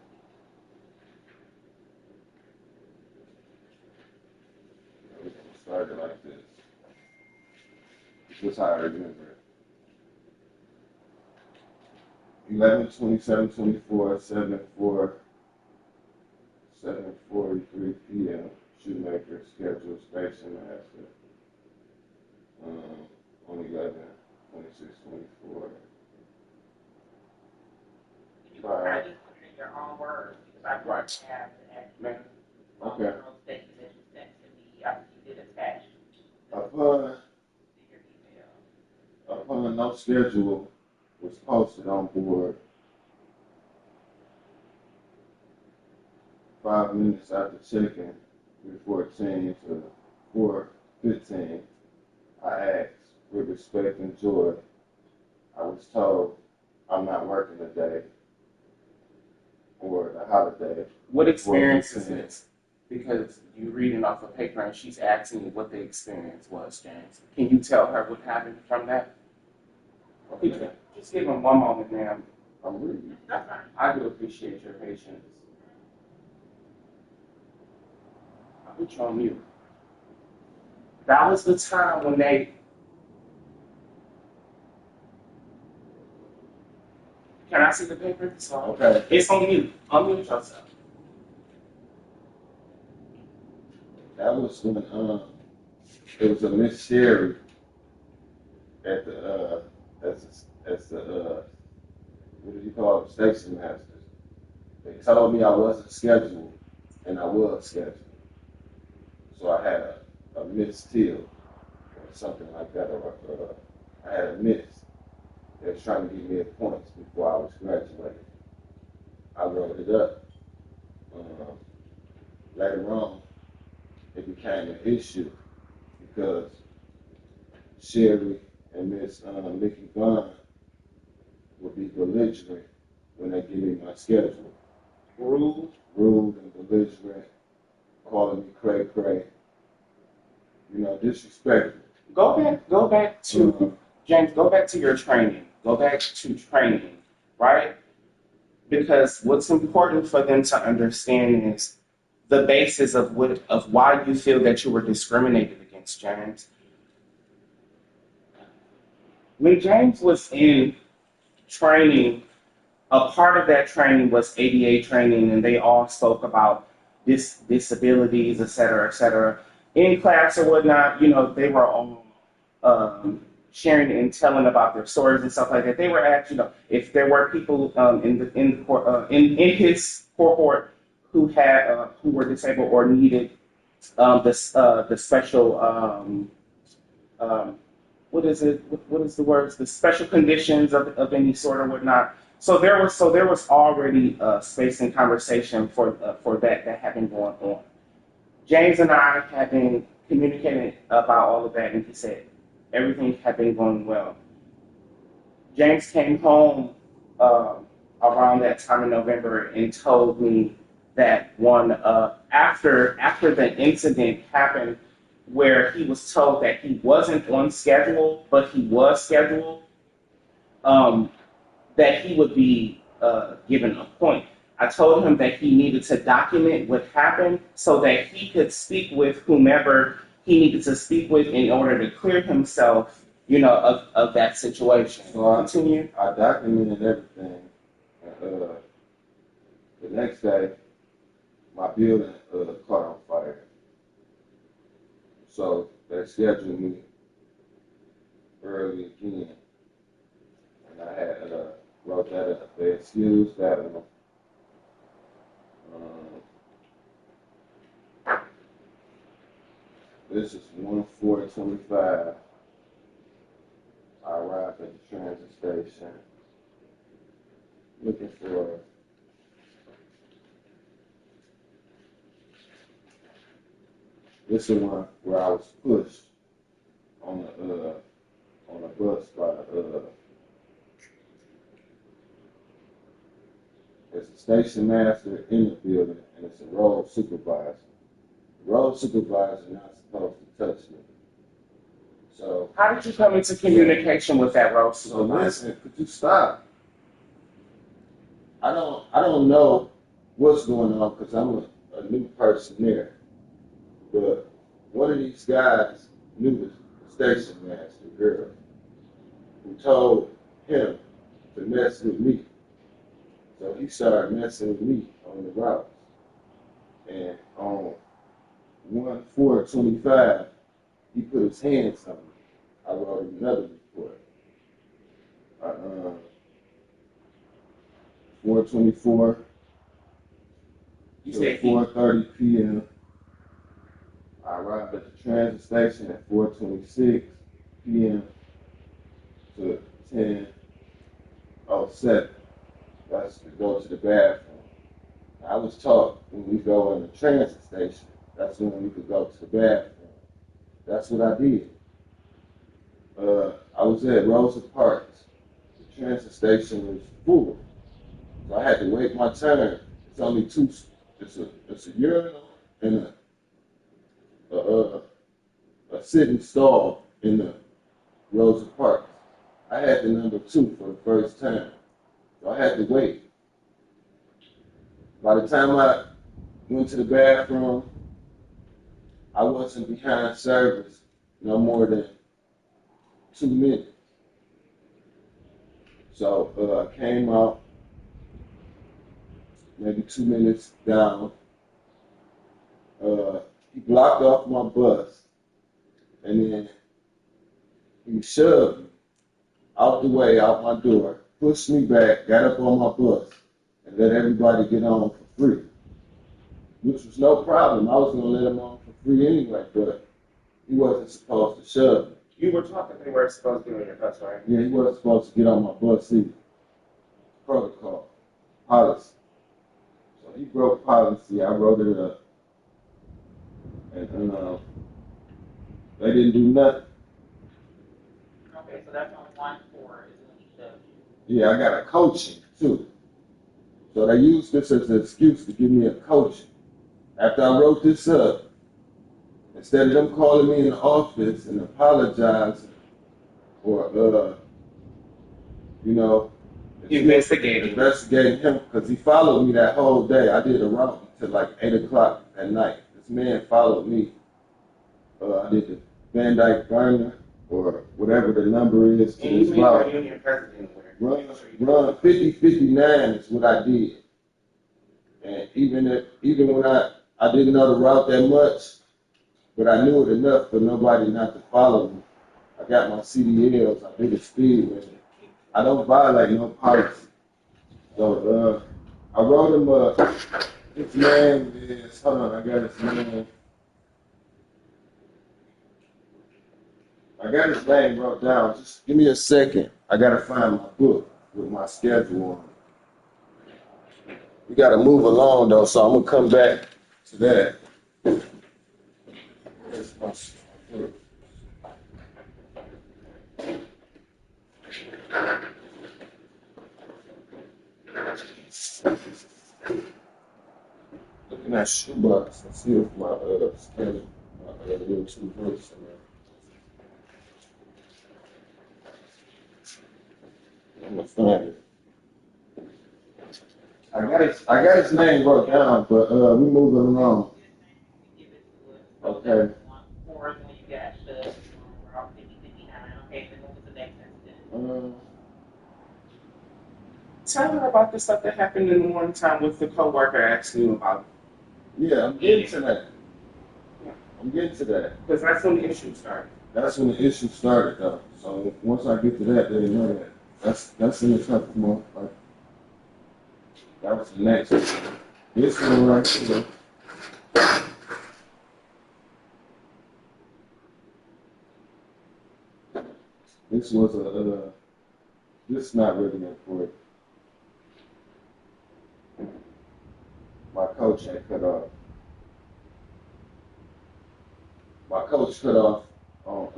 We're gonna start it like this. This is how I remember it. 11/27/24, 7:43 p.m. Shoemaker scheduled station master. On 11/26/24. You can try to just put it in your own words because I don't have the actual Okay. statement that you sent to me. I think you did attach Upon to your email. no schedule was posted on board 5 minutes after check-in, 3:14 to 4:15, I asked, with respect and joy, I was told I'm not working today or the holiday. What experience is this? Because you're reading off a paper and she's asking you what the experience was, James. Can you tell her what happened from that? Okay. Just give him one moment, ma'am. I'm reading. That's fine. I do appreciate your patience. I'll put you on mute. That was the time when they... Can I see the paper? So, Okay. it's on mute. Unmute yourself. That was when it was a Miss Sherry at the what do you call it, station masters. They told me I wasn't scheduled, and I was scheduled. So I had a missed till or something like that, or I had a miss. They was trying to give me a points before I was graduated. I wrote it up. Later on, it became an issue because Sherry and Miss Mickey Vaughn would be belligerent when they give me my schedule. Rude and belligerent, calling me cray, disrespectful. Go back to, James, go back to your training. Go back to training, right? Because what's important for them to understand is the basis of why you feel that you were discriminated against, James. When James was in training, a part of that training was ADA training, and they all spoke about disabilities, et cetera, in class or whatnot. They were all sharing and telling about their stories and stuff like that. They were asked, if there were people in his cohort who were disabled or needed the special what is it? What is the words? The special conditions of any sort or whatnot. So there was already space and conversation for that had been going on. James and I had been communicating about all of that, and he said everything had been going well. James came home around that time in November and told me that after the incident happened, where he was told that he wasn't on schedule, but he was scheduled, that he would be given a point. I told him that he needed to document what happened so that he could speak with whomever he needed to speak with in order to clear himself, of that situation. So Continue. I documented everything. The next day, my building caught on fire. So they scheduled me early again. And I had wrote that up. They excused that one. This is 1/4/25. I arrived at the transit station looking for this is one where I was pushed on the bus by there's a station master in the building and it's a road supervisor. The road supervisor is not supposed to touch me. So How did you come into communication with that road so supervisor? listen, could you stop? I don't know what's going on because I'm a new person there. But one of these guys knew the station master girl who told him to mess with me. So he started messing with me on the route. And on 1/4/25, he put his hands on me. I wrote another report. 4:24 You to said 4:30 p.m. I arrived at the transit station at 4:26 p.m. to 10:07. That's to go to the bathroom. I was taught when we go in the transit station, that's when we could go to the bathroom. That's what I did. I was at Rosa Parks. The transit station was full. So I had to wait my turn. It's only two, it's a urinal and a sitting stall in the Rosa Parks. I had the number 2 for the first time. So I had to wait. By the time I went to the bathroom, I wasn't behind service no more than 2 minutes. So I came out maybe 2 minutes down. He blocked off my bus and then he shoved me out the way, out my door, pushed me back, got up on my bus, and let everybody get on for free. Which was no problem. I was going to let him on for free anyway, but he wasn't supposed to shove me. you were talking, they were supposed to be on your bus, right? Yeah, he wasn't supposed to get on my bus either. Protocol, policy. So he broke policy. I wrote it up. And they didn't do nothing. Okay, so that's on 1/4 is when he shoved Yeah, I got a coaching too. So they used this as an excuse to give me a coaching. After I wrote this up, instead of them calling me in the office and apologizing or, investigating him, because he followed me that whole day. I did a route until like 8 o'clock at night. This man followed me. I did the Van Dyke Burner or whatever the number is to And you this made route. your union president aware. Run 50-59 is what I did. And even when I didn't know the route that much, but I knew it enough for nobody not to follow me. I got my CDLs, I did a speed limit. I don't violate no policy. So I wrote him his name is, hold on, I got his name. I got his name wrote down. Just give me a second. I gotta find my book with my schedule on it. We gotta move along though, so I'm gonna come back to that. Where's my book? Looking at shoebox and see if my schedule, my little 2 books in there. I'm gonna find it. I got his name wrote down, but we moving along. Okay. Tell her about the stuff that happened in the morning time with the coworker asking you about. Yeah, I'm getting to that. I'm getting to that. Because that's when the issue started. That's when the issue started, though. So once I get to that, they know that. That's in the couple months. Like, that was the next one. This one right here. This was this is not really important. My coach had cut off. My coach cut off on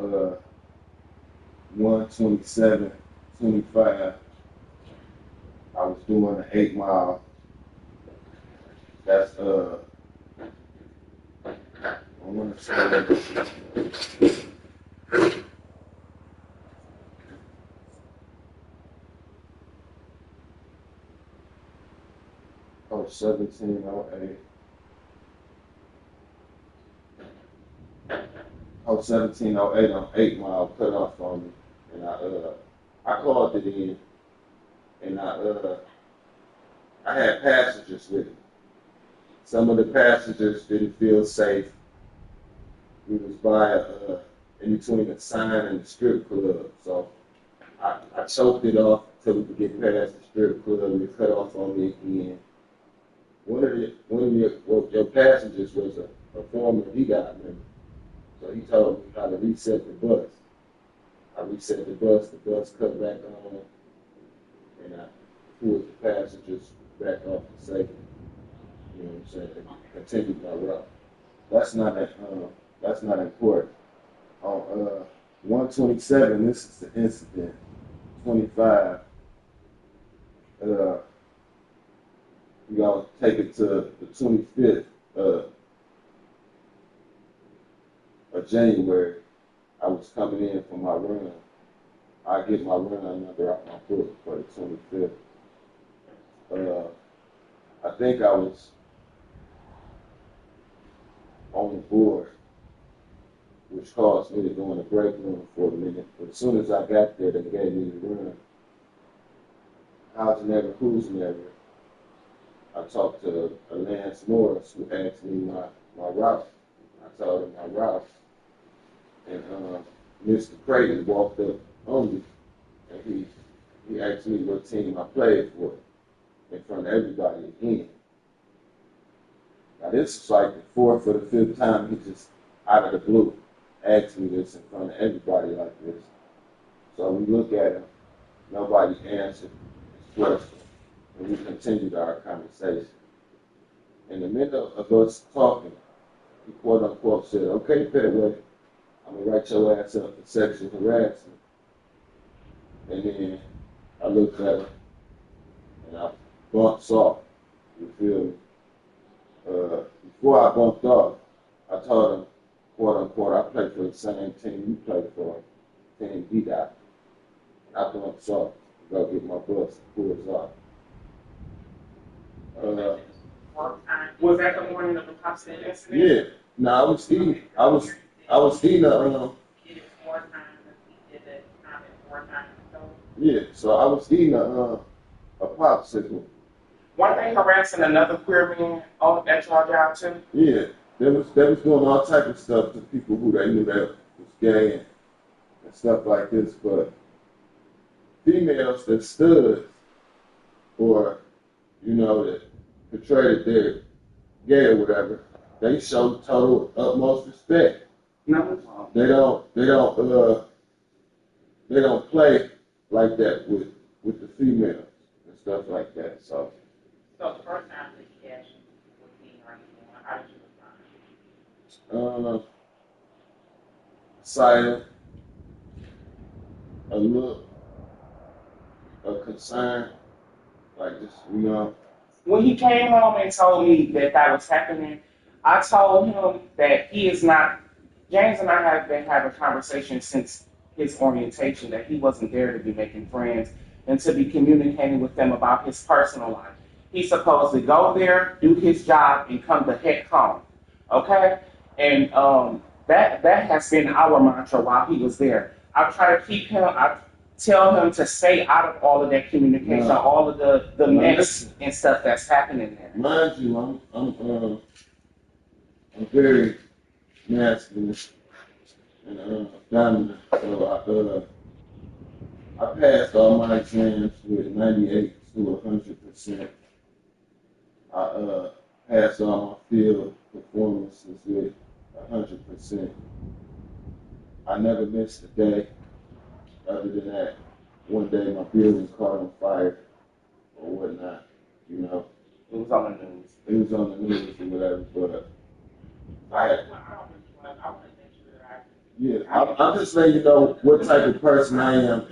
1:27:25. I was doing an 8 mile. That's I want to say oh 17:08. Oh 17:08 on 8 mile cut off on me, and I called it in, and I had passengers with me. Some of the passengers didn't feel safe. We was by in between a sign and the strip club, so I choked it off until we could get past the strip club. And it cut off on me again. One of your passengers was a former DDOT member, so he told me how to reset the bus. I reset the bus cut back on, and I pulled the passengers back off the safety. You know what I'm saying? Continued my route. That's not important. On 1:27, this is the incident. 25. We gonna take it to the 25th of January. I was coming in for my run. I get my run number out my book for the 25th. I think I was on the board, which caused me to go in the break room for a minute. But as soon as I got there, they gave me the run. How's never, who's never. I talked to Lance Morris, who asked me my route. I told him my route. And Mr. Creighton walked up on me, and he asked me what team I played for in front of everybody again. Now this is like the 4th or the 5th time he just out of the blue asked me this in front of everybody like this. So we look at him, nobody answered his question, and we continued our conversation. In the middle of us talking, he quote unquote said, "Okay, Petway, I'm gonna write your ass up for sexual harassment." And then I looked at him and I bumped off. You feel me? Before I bumped off, I told him, quote unquote, I play for the same team you play for, Team DDOT. I bumped off, go get my bus, pull us off. Was that the morning of the Popsicle incident? Yeah. No, I was eating. I was eating yeah. So I was eating a popsicle. Weren't they harassing another queer man at your job too? Yeah. They was doing all type of stuff to people who they knew that was gay and stuff like this. But females that stood or that portrayed they're gay or whatever, they show total utmost respect. No. They don't play like that with the females and stuff like that. So So the first time that he asked you what team are you on, how did you respond? silent, a look, a concern, like just When he came home and told me that was happening, I told him that he is not. James and I have been having conversations since his orientation that he wasn't there to be making friends and to be communicating with them about his personal life. He's supposed to go there, do his job, and come the heck home. Okay? And that has been our mantra while he was there. I try to keep him, I tell him to stay out of all of that communication, all of the mess and stuff that's happening there. Mind you, I'm very masculine and dominant. So I passed all my exams with 98 to 100%. I passed all my field performances with 100%. I never missed a day. Other than that, one day my building caught on fire or whatnot, you know. It was on the news. It was on the news or whatever, but I'm just letting you know what type of person I am,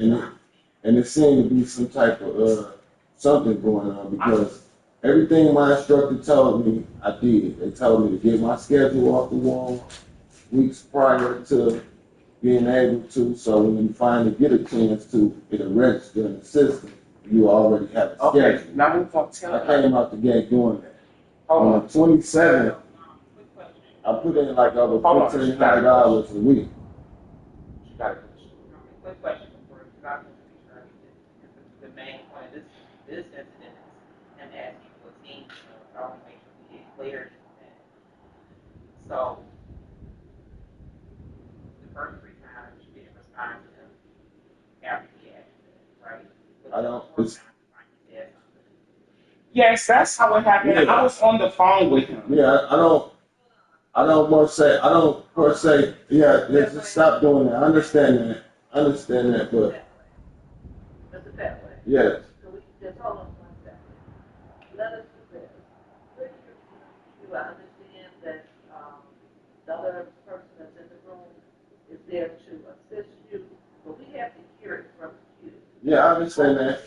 and it seemed to be some type of something going on because everything my instructor told me, I did. They told me to get my schedule off the wall weeks prior to being able to, so when you finally get a chance to, it'll register in the system. You already have a schedule. Okay, now we're going to tell I came out the gate doing that. Hold On the 27th, I put in like over $1,500 a week. Quick question before you got to make sure I get the main point of this incident is him asking for a team. So I want to make sure we get clarity on that. So the first 3 times you didn't respond to him after he asked you that, right? But I don't. the 4th time he said something. Yes, that's how it happened. Yeah. I was on the phone with him. Yeah, I don't per se, yeah, just stop doing that. I understand that, but That's the best way. yes. So we just hold on 1 second. Let us do this. You understand that the other person that's in the room is there to assist you, but we have to hear it from you. Yeah, I understand that. And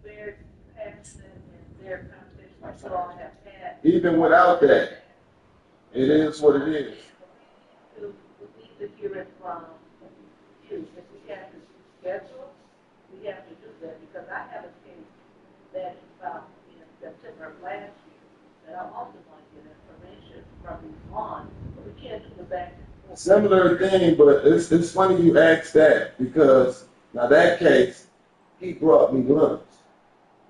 be very passionate in their conversation that you all have had. Even without that, it is what it is. We need to hear it from you. If we have to schedule, we have to do that because I have a case that is filed in September of last year that I'm also going to get information from you on, but we can't do the back and forth. Similar thing, but it's funny you asked that because now that case, he brought me lunch,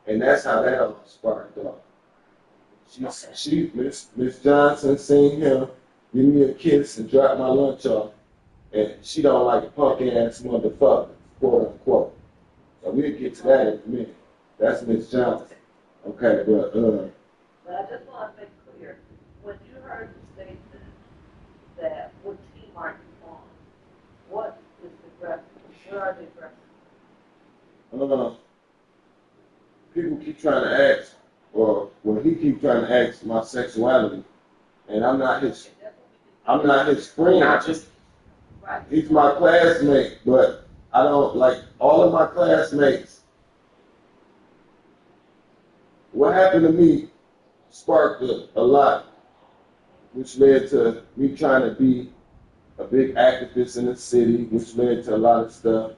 and that's how that all sparked off. Miss Johnson seen him give me a kiss and drop my lunch off, and she don't like a punk ass motherfucker, quote unquote. So we'll get to that in a minute. That's Miss Johnson. Okay, but But I just want to make clear, when you heard the statement that what team are you on, what is the reference? Where are they referencing? people keep trying to ask, or well, he keep trying to ask my sexuality, and I'm not his friend. Not just He's my classmate, but I don't like all of my classmates. What happened to me sparked a lot, which led to me trying to be a big activist in the city, which led to a lot of stuff.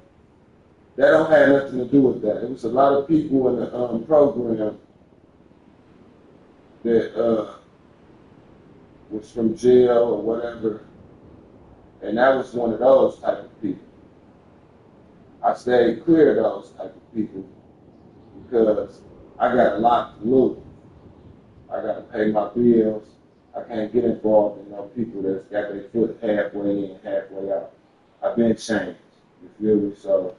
That don't have nothing to do with that. There was a lot of people in the program that was from jail or whatever, and that was one of those type of people. I stayed clear of those type of people because I got a lot to lose. I got to pay my bills. I can't get involved in no people that's got their foot halfway in, halfway out. I've been changed. You feel me? So,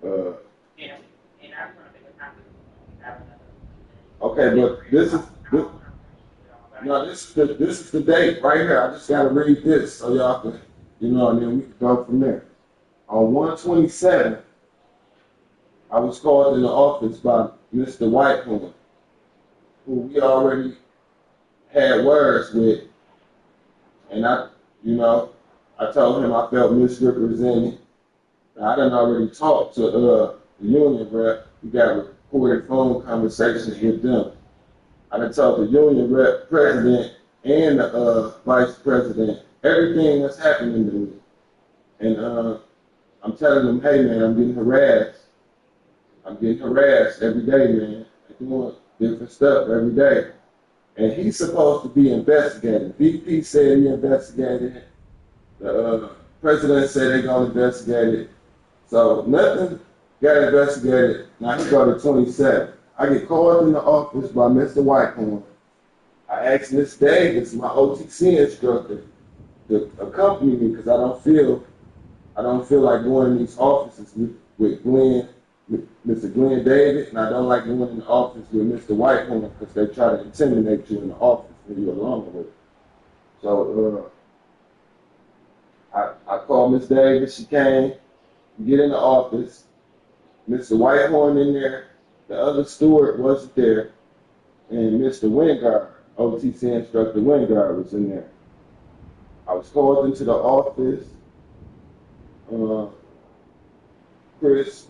And I'm going to take a time to have another. okay, but this is the date right here. I just got to read this so y'all can, and then we can go from there. On 1/27, I was called in the office by Mr. Whitehorn, who we already had words with, and I told him I felt misrepresented. I done already talked to the union rep. We got recorded phone conversations with them. I done told the union rep, president, and the vice president everything that's happening to me. And I'm telling them, hey man, I'm getting harassed. I'm getting harassed every day, man. different stuff every day. And he's supposed to be investigated. VP said he investigated it. The president said they're going to investigate it. So nothing got investigated. Now he go to 27. I get called in the office by Mr. Whitehorn. I asked Miss Davis, my OTC instructor, to accompany me because I don't feel like going in these offices with Glenn, Mr. Glenn David, and I don't like going in the office with Mr. Whitehorn because they try to intimidate you in the office when you're alone with it. So I called Miss Davis. She came. We get in the office. Mr. Whitehorn in there. The other steward wasn't there, and Mr. Wingard, OTC instructor Wingard, was in there. I was called into the office. Chris,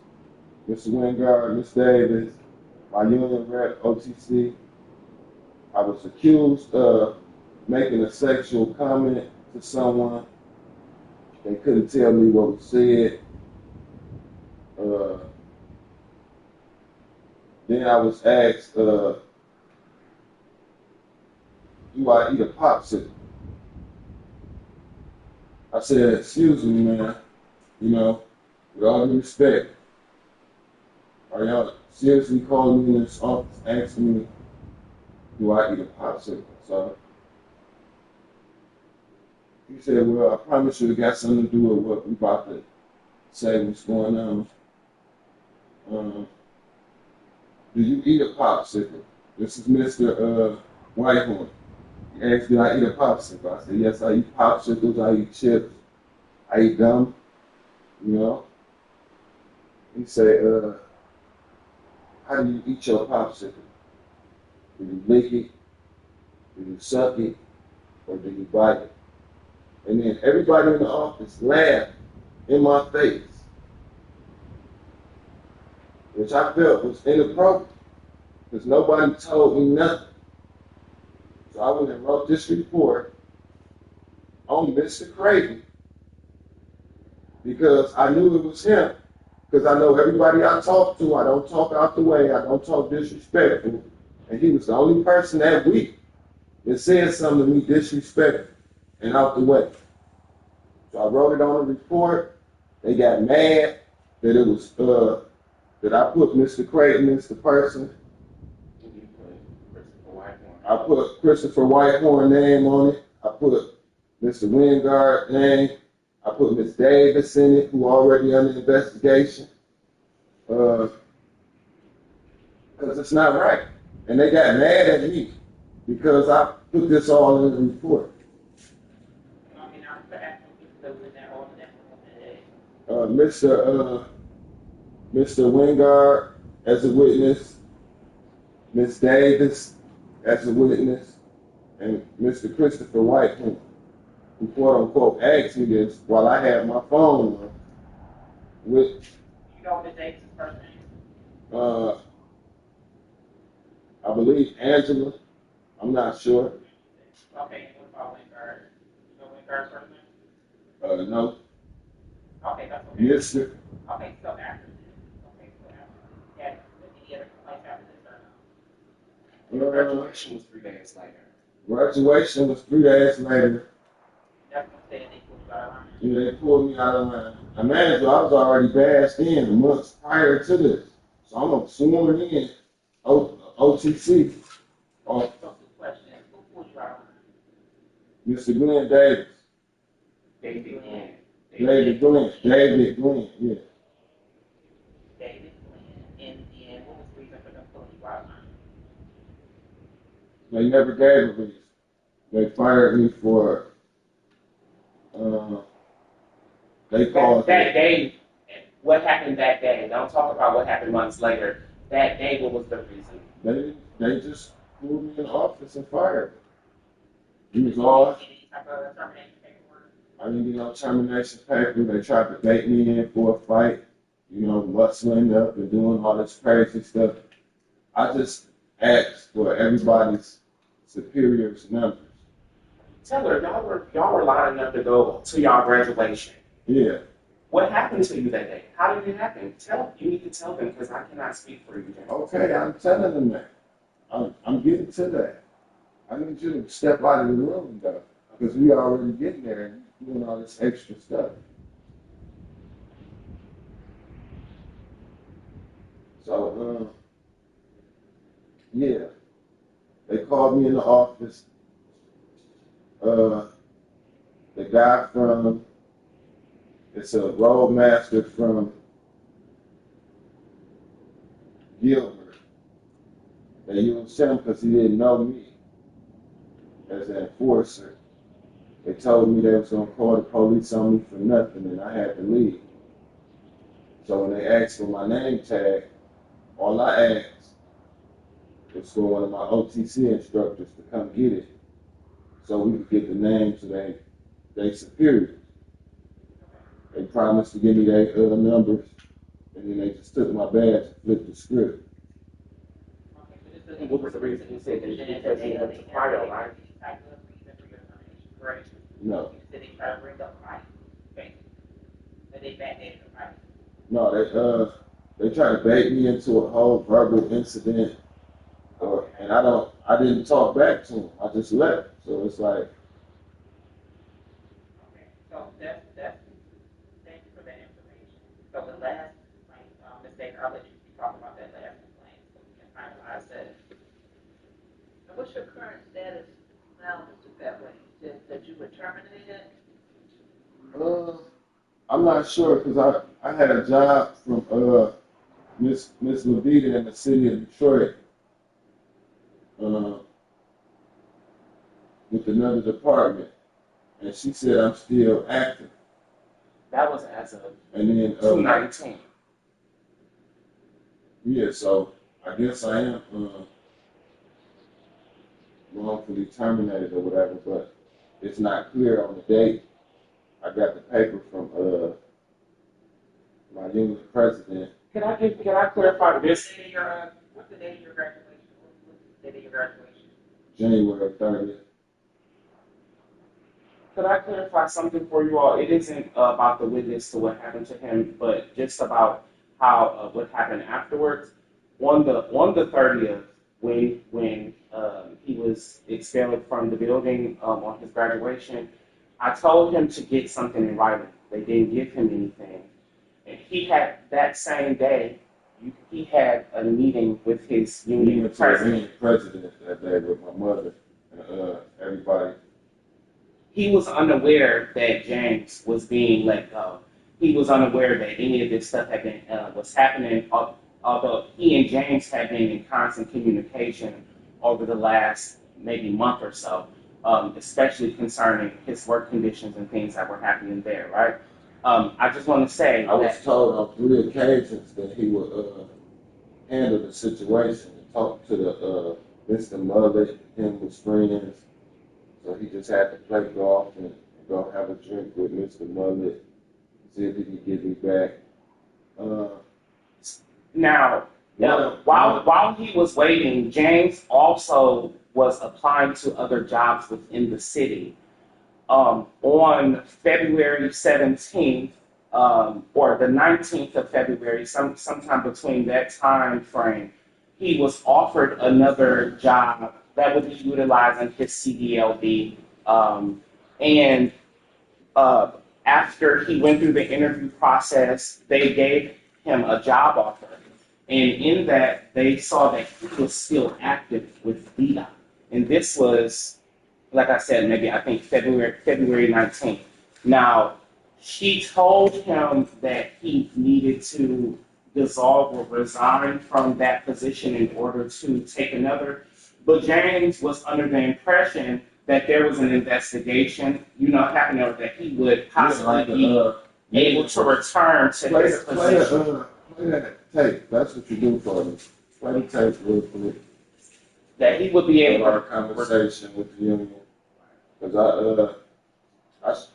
Mr. Wingard, Miss Davis, my union rep, OTC. I was accused of making a sexual comment to someone. They couldn't tell me what was said. Then I was asked, do I eat a popsicle? I said, excuse me, man, you know, with all due respect, are y'all seriously calling me in this office asking me, do I eat a popsicle? So he said, well, I promise you it got something to do with what we about to say, what's going on. Do you eat a popsicle? This is Mr. Whitehorn. He asked, do I eat a popsicle? I said, yes, I eat popsicles, I eat chips, I eat gum, you know. He said, how do you eat your popsicle? Do you lick it? Do you suck it? Or do you bite it? And then everybody in the office laughed in my face, which I felt was inappropriate because nobody told me nothing. So I went and wrote this report on Mr. Creighton because I knew it was him. Because I know everybody I talk to, I don't talk out the way, I don't talk disrespectful. And he was the only person that week that said something to me disrespectful and out the way. So I wrote it on a report. They got mad that it was that I put Mr. Creighton as the person. I put Christopher Whitehorn name on it. I put Mr. Wingard name. I put Ms. Davis in it, who already under investigation. Because it's not right. And they got mad at me because I put this all in the report. Mr. Wingard as a witness, Ms. Davis as a witness, and Mr. Christopher Whitehorn, who quote unquote asked me this while I had my phone on with You know Ms. Davis' first name? I believe Angela. I'm not sure. Okay, what about Wingard? You know Wingard's first name? No. Okay, that's okay. Mr. Okay, so after this. Okay, so after this. Yeah, any other complaints after this or no? Graduation was 3 days later. Graduation was 3 days later. That's what I'm saying, they pulled you out of line. Yeah, they pulled me out of line. I managed, I was already bashed in months prior to this. So I'm sworn in OTC. So the question is, who pulled you out of line? Mr. Glenn Davis. David Glenn. David Glenn, yeah. David Glenn. And then what was the reason for them pulling you out of line? They never gave a reason. They fired me for, they called that day, what happened that day? Don't talk about what happened months later. That day, what was the reason? They just pulled me in the office and fired me. He was off. Any type of termination paperwork? I didn't get no termination paper. They tried to bait me in for a fight, you know, muscling up and doing all this crazy stuff. I just asked for everybody's superior's numbers. Tell her, y'all were lining up to go to y'all graduation. Yeah. What happened to you that day? How did it happen? You need to tell them because I cannot speak for you. Okay, I'm telling them that. I'm getting to that. I need you to step out of the room, though, because we already getting there and doing all this extra stuff. So, yeah, they called me in the office. The guy from, it's a roadmaster from Gilbert. They used him because he didn't know me as an enforcer. They told me they was going to call the police on me for nothing, and I had to leave. So when they asked for my name tag, all I asked was for one of my OTC instructors to come get it so we could get the names of their superiors. They promised to give me their numbers, and then they just took my badge and flipped the script. And what was the reason you said that you because you went to trial, right? No. Did they try to bring up fight? Did they backdated the fight? No, they tried to bait me into a whole verbal incident, and I didn't talk back to them. I just left. So it's like. Okay, so that's, thank you for that information. So the last complaint, mistake, I'll let you talk about that last complaint so we can finalize that. And what's your current status now, Mr. Fairway? That you were terminated? I'm not sure because I had a job from Miss Levita in the city of Detroit with another department, and she said I'm still active. That was as of And then 2019. Yeah, so I guess I am wrongfully terminated or whatever, but it's not clear on the date. I got the paper from my union president. Can I clarify this? What's the date of your graduation? What's the date of your graduation? January 30th. Could I clarify something for you all? It isn't about the witness to what happened to him, but just about how what happened afterwards. On the 30th, when he was expelled from the building on his graduation, I told him to get something in writing. They didn't give him anything, and he had that same day. He had a meeting with his union president. That day with my mother and everybody. He was unaware that James was being let go. He was unaware that any of this stuff had been was happening. Although he and James had been in constant communication over the last maybe month or so, especially concerning his work conditions and things that were happening there. Right. I just want to say I was told on 3 occasions that he would handle the situation and talk to the Mr. Mullet, him was friends. So he just had to play golf and go have a drink with Mr. Mullet, see if he could get me back. Now, while he was waiting, James also was applying to other jobs within the city. On February 17th, or the 19th of February, sometime between that time frame, he was offered another job that would be utilizing his CDLB. And after he went through the interview process, they gave him a job offer. And in that, they saw that he was still active with VDOT. And this was, like I said, maybe I think February 19th. Now, she told him that he needed to dissolve or resign from that position in order to take another. But James was under the impression that there was an investigation, happening, or that he would possibly be able to return to his position. Play that tape. That's what you do for me. Play the tape real quick. That he would be able to have a conversation with the union. Because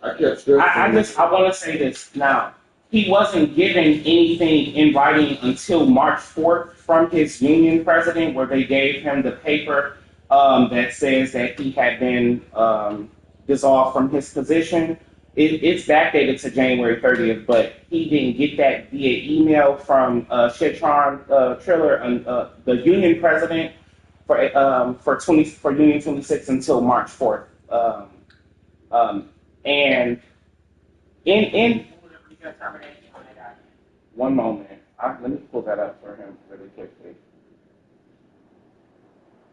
I kept stressing. I want to say this now. He wasn't given anything in writing until March 4th from his union president, where they gave him the paper that says that he had been dissolved from his position. It's backdated to January 30th, but he didn't get that via email from Shetron Triller, the union president. for Union 26 until March 4th. And in one moment, let me pull that up for him really quickly.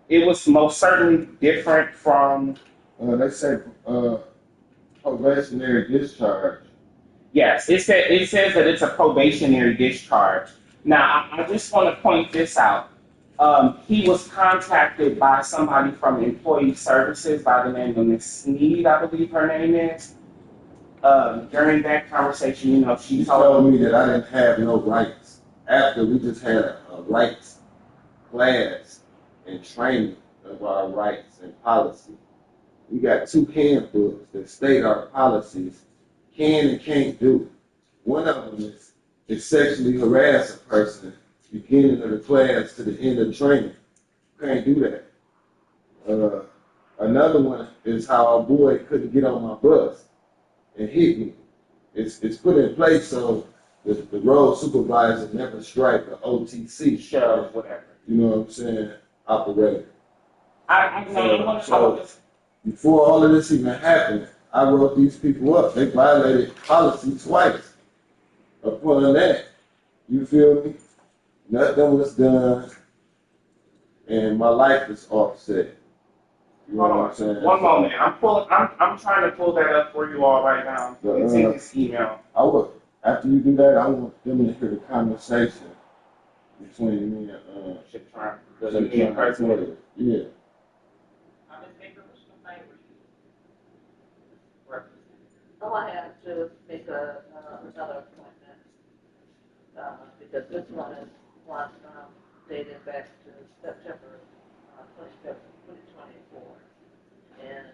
It was most certainly different from. They say probationary discharge. Yes, it says that it's a probationary discharge. Now, I just want to point this out. He was contacted by somebody from Employee Services by the name of Miss Sneed, I believe her name is. During that conversation, you know, she told me that I didn't have no rights. After we just had a rights class and training of our rights and policy. We got 2 handbooks that state our policies can and can't do. One of them is sexually harass a person beginning of the class to the end of the training. You can't do that. Another one is how a boy couldn't get on my bus and hit me. It's put in place so the road supervisor never strike an OTC. Sure, whatever. You know what I'm saying? Operator. So before all of this even happened, I wrote these people up. They violated policy twice. Upon that, you feel me? Nothing was done, and my life is offset. You know what I'm saying? One moment. I'm trying to pull that up for you all right now. It's in this email. After you do that, I want them to hear the conversation between me and the president. Yeah. Oh, I have to make another appointment, because this one is dated back to September 25th, 2024. And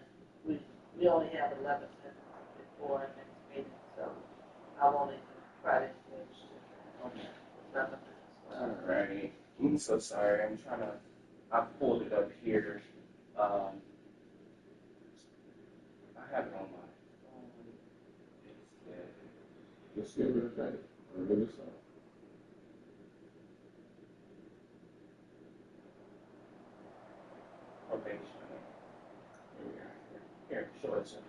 we only have 11 minutes before our next meeting, so I'll only try to engage to 11 minutes. Alrighty. I'm so sorry. I pulled it up here. I have it on my phone. Let's get rid of that. Really sorry. Probation. Here, show it to me.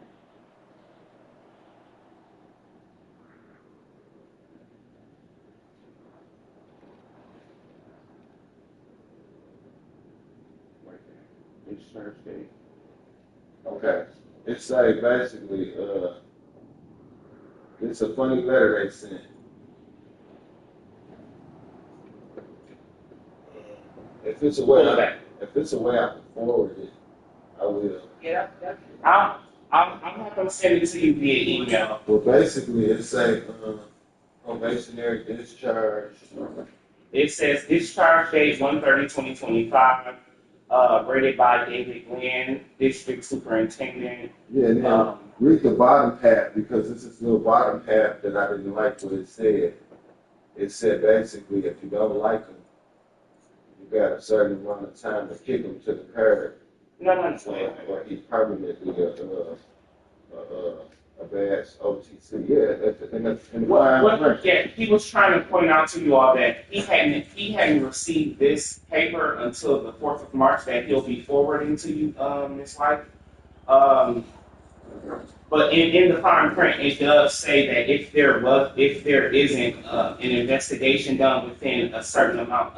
Right there. Discharge date. Okay. It say basically, it's a funny letter they sent. If it's a way I can forward it, I will. Yeah. I'm not gonna send it to you via email. Well, basically, it say probationary discharge. It says discharge date 1/30/2025. Rated by David Glenn, District Superintendent. Yeah, and then read the bottom half, because this is the little bottom half that I didn't like what it said. It said basically, if you don't like them, you got a certain amount of time to kick them to the curb. No. Or he permanently a bad OTC. Yeah, he was trying to point out to you all that he hadn't received this paper until the 4th of March that he'll be forwarding to you, Ms. White. But in the fine print, it does say that if there isn't an investigation done within a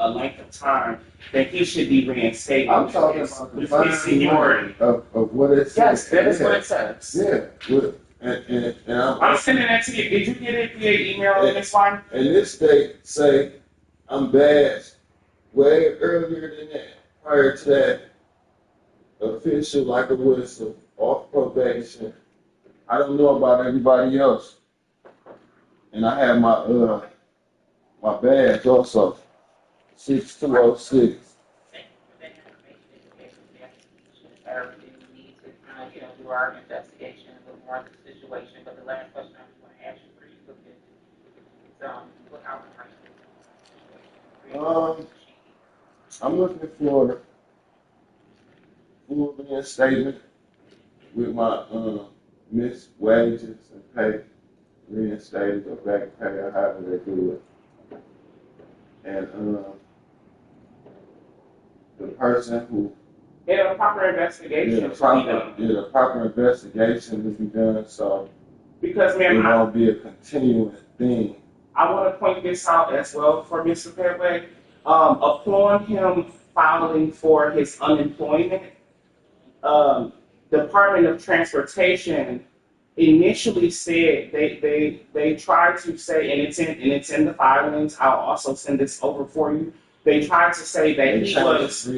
length of time, then he should be reinstated. I'm talking about the fine seniority of what it says. Yes, that is what it says. Yeah. And I'm sending that to you. Did you get it via email, Ms. White? And this state say I'm badged way earlier than that. Prior to that, official like a whistle, off probation. I don't know about everybody else. And I have my badge also, 6206. Do our investigation a little more of the situation. But the last question I was going to ask you, where you looked at, what outcome? I'm looking for full reinstatement with my missed wages and pay, reinstated or back pay, or however they do it. And the person who And a proper investigation the should be done. the proper investigation will be done, so Because, it ma'am, won't be a continuing thing. I want to point this out as well for Mr. Petway. Upon him filing for his unemployment, Department of Transportation initially said they tried to say, and it's in the filings. I'll also send this over for you. They tried to say that he was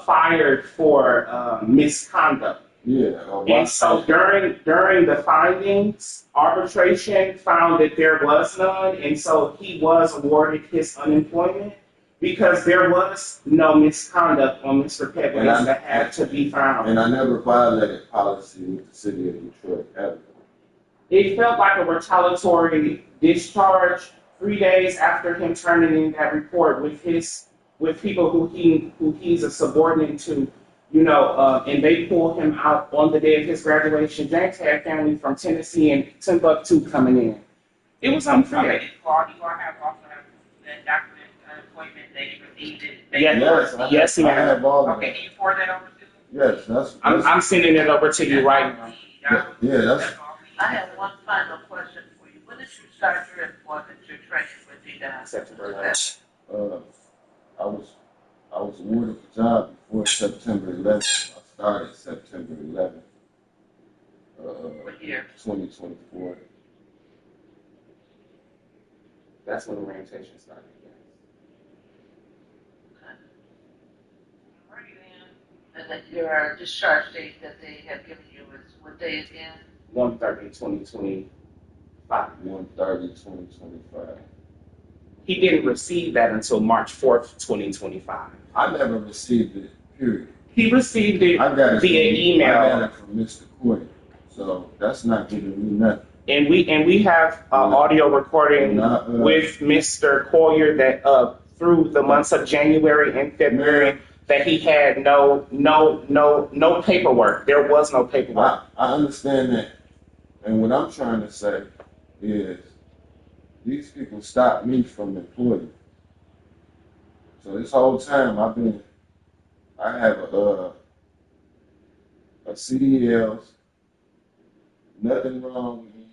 fired for misconduct. Yeah. And so during the findings, arbitration found that there was none, and so he was awarded his unemployment because there was no misconduct on Mr. Petway's that had to be found. And I never violated policy with the city of Detroit ever. It felt like a retaliatory discharge 3 days after him turning in that report with people who he's a subordinate to. And they pulled him out on the day of his graduation. James had family from Tennessee and Timbuktu coming in. It was unfair. Okay, you all have also have the document unemployment that you received it. Yes, I ma'am. have all of Okay, that. can you forward that over to me? Yes, I'm sending it over to you right now. yeah, that's I have one final question for you. When did you start your employment, your training with DDOT? September 11th. I was awarded the job before September 11th. I started September 11th. What year? 2024. That's when the orientation started. Alrighty then. And that your discharge date that they have given you is what day again? 1/30/2025. 1/30/2025. He didn't receive that until March 4th, 2025. I never received it, period. He received it I got it via email. I got it from Mr. Coy. So that's not giving me nothing. And we have audio recording with Mr. Collier that through the months of January and February that he had no paperwork. There was no paperwork. I understand that. And what I'm trying to say is these people stopped me from employing. So this whole time I have a CDLs, nothing wrong with me,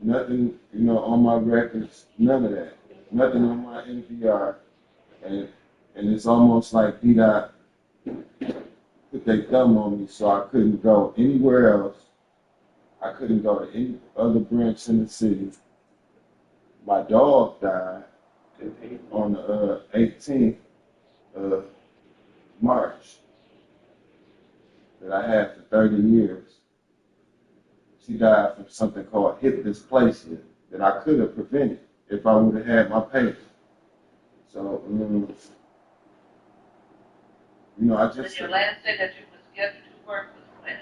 nothing, on my records, none of that. Nothing on my NPR. And it's almost like DDOT put their thumb on me so I couldn't go anywhere else. I couldn't go to any other branch in the city. My dog died on the 18th of March that I had for 30 years. She died from something called hip dysplasia that I could have prevented if I would have had my papers. So, I just... And your last day that you were scheduled to work was when?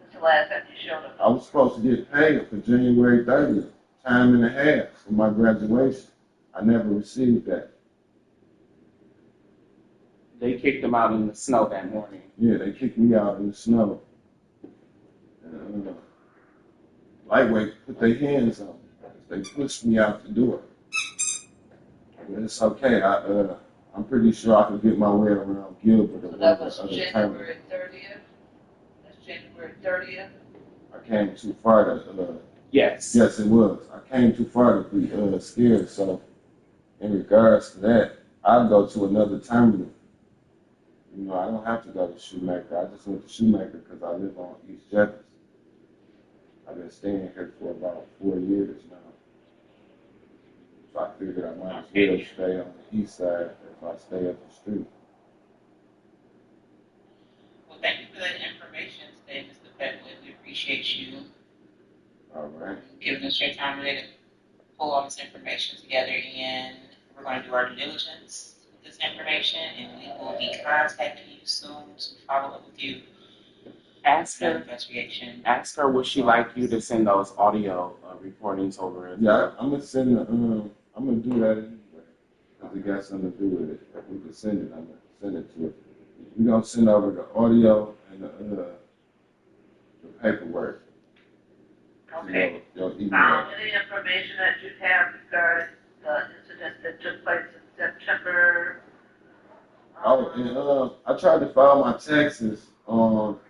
When's the last time you showed up? I was supposed to get paid for January 30th, time and a half for my graduation. I never received that. They kicked him out in the snow that morning. Yeah, they kicked me out in the snow. And, Lightweight put their hands on me. They pushed me out the door. But it's okay. I'm pretty sure I can get my way around Gilbert. So that was January 30th? That's January 30th? I came too far to... Yes. Yes, it was. I came too far to be scared. So, in regards to that, I'd go to another terminal. I don't have to go to Shoemaker. I just went to Shoemaker because I live on East Jefferson. I've been staying here for about 4 years now. So I figured I might as well stay on the east side if I stay up the street. Well, thank you for that information today, Mr. Petway. We appreciate you All right. giving us your time today to pull all this information together, and we're going to do our due diligence with this information, and we will be contacting you soon to follow up with you. Ask her. Investigation. Ask her would she like you to send those audio recordings over. Yeah, I'm gonna send I'm gonna do that anyway because it got something to do with it. If we can send it, I'm gonna send it to her. We're gonna send over the audio and the paperwork. Okay. Your email. Any information that you have regarding the incident that took place in September Oh, and I tried to file my taxes on,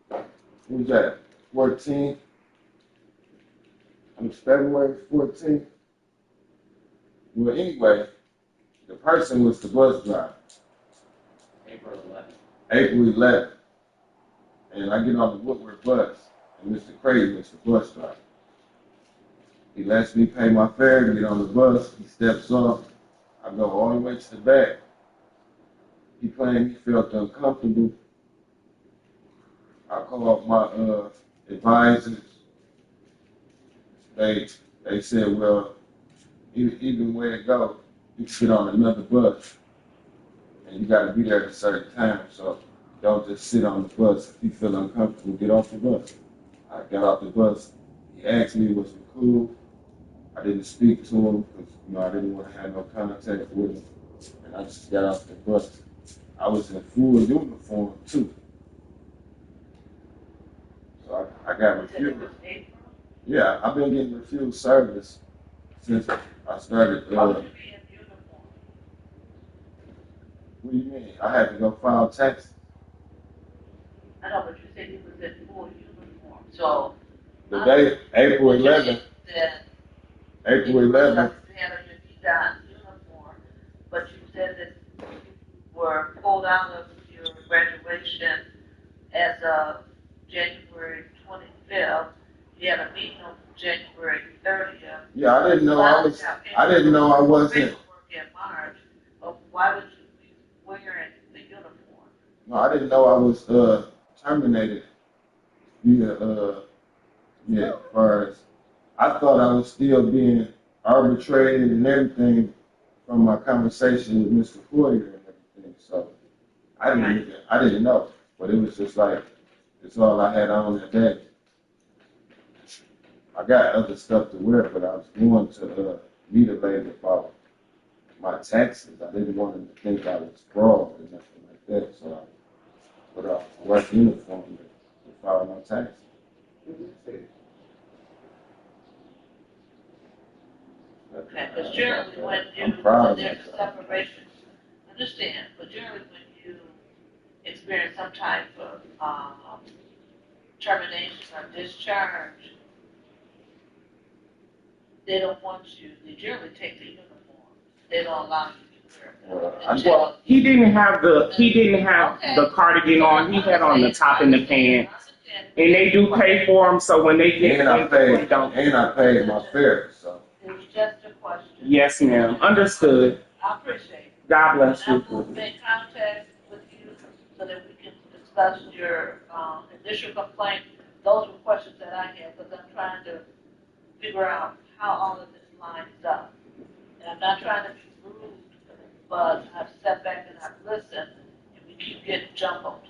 what was that, 14th? It was February 14th. Well, anyway, the person was the bus driver. April 11th. April 11th. And I get on the Woodward bus, and Mr. Crazy is the bus driver. He lets me pay my fare to get on the bus. He steps off. I go all the way to the back. He claimed he felt uncomfortable. I called my advisors. They said, well, even way to go, you can get on another bus. And you got to be there at a certain time. So don't just sit on the bus. If you feel uncomfortable, get off the bus. I got off the bus. He asked me, was it cool? I didn't speak to him because, I didn't want to have no contact with him. And I just got off the bus. I was in full uniform, too. So I got refused. Yeah, I've been getting refused service since I started. What do you mean? I had to go file taxes. I know, but you said he was in full uniform, so. The day, April 11th. April 11th. Uniform, but you said that you were pulled out of your graduation as of January 25th. You had a meeting on January 30th. Yeah, I didn't know I wasn't. In March, why would you be wearing the uniform? No, I didn't know I was terminated. As far as I thought I was still being arbitrated and everything from my conversation with Mr. Foyer and everything. So I didn't know, but it was just like it's all I had on that day. I got other stuff to wear, but I was going to meet a lady about my taxes. I didn't want them to think I was fraud or nothing like that, so I put on a work uniform to file my taxes. Okay, because generally when there's a separation, understand, but generally when you experience some type of termination or discharge, they don't want you, they generally take the uniform. They don't allow you to wear it. Well, he didn't have the cardigan on. He had on the top and the pants. And they do pay for them, so when they get I paid my fare, so. It was just a question. Yes, ma'am. Understood. I appreciate it. God bless you. I will make contact with you so that we can discuss your initial complaint. Those were questions that I had because I'm trying to figure out how all of this lines up. And I'm not trying to be rude, but I've sat back and I've listened, and we keep getting jumbled.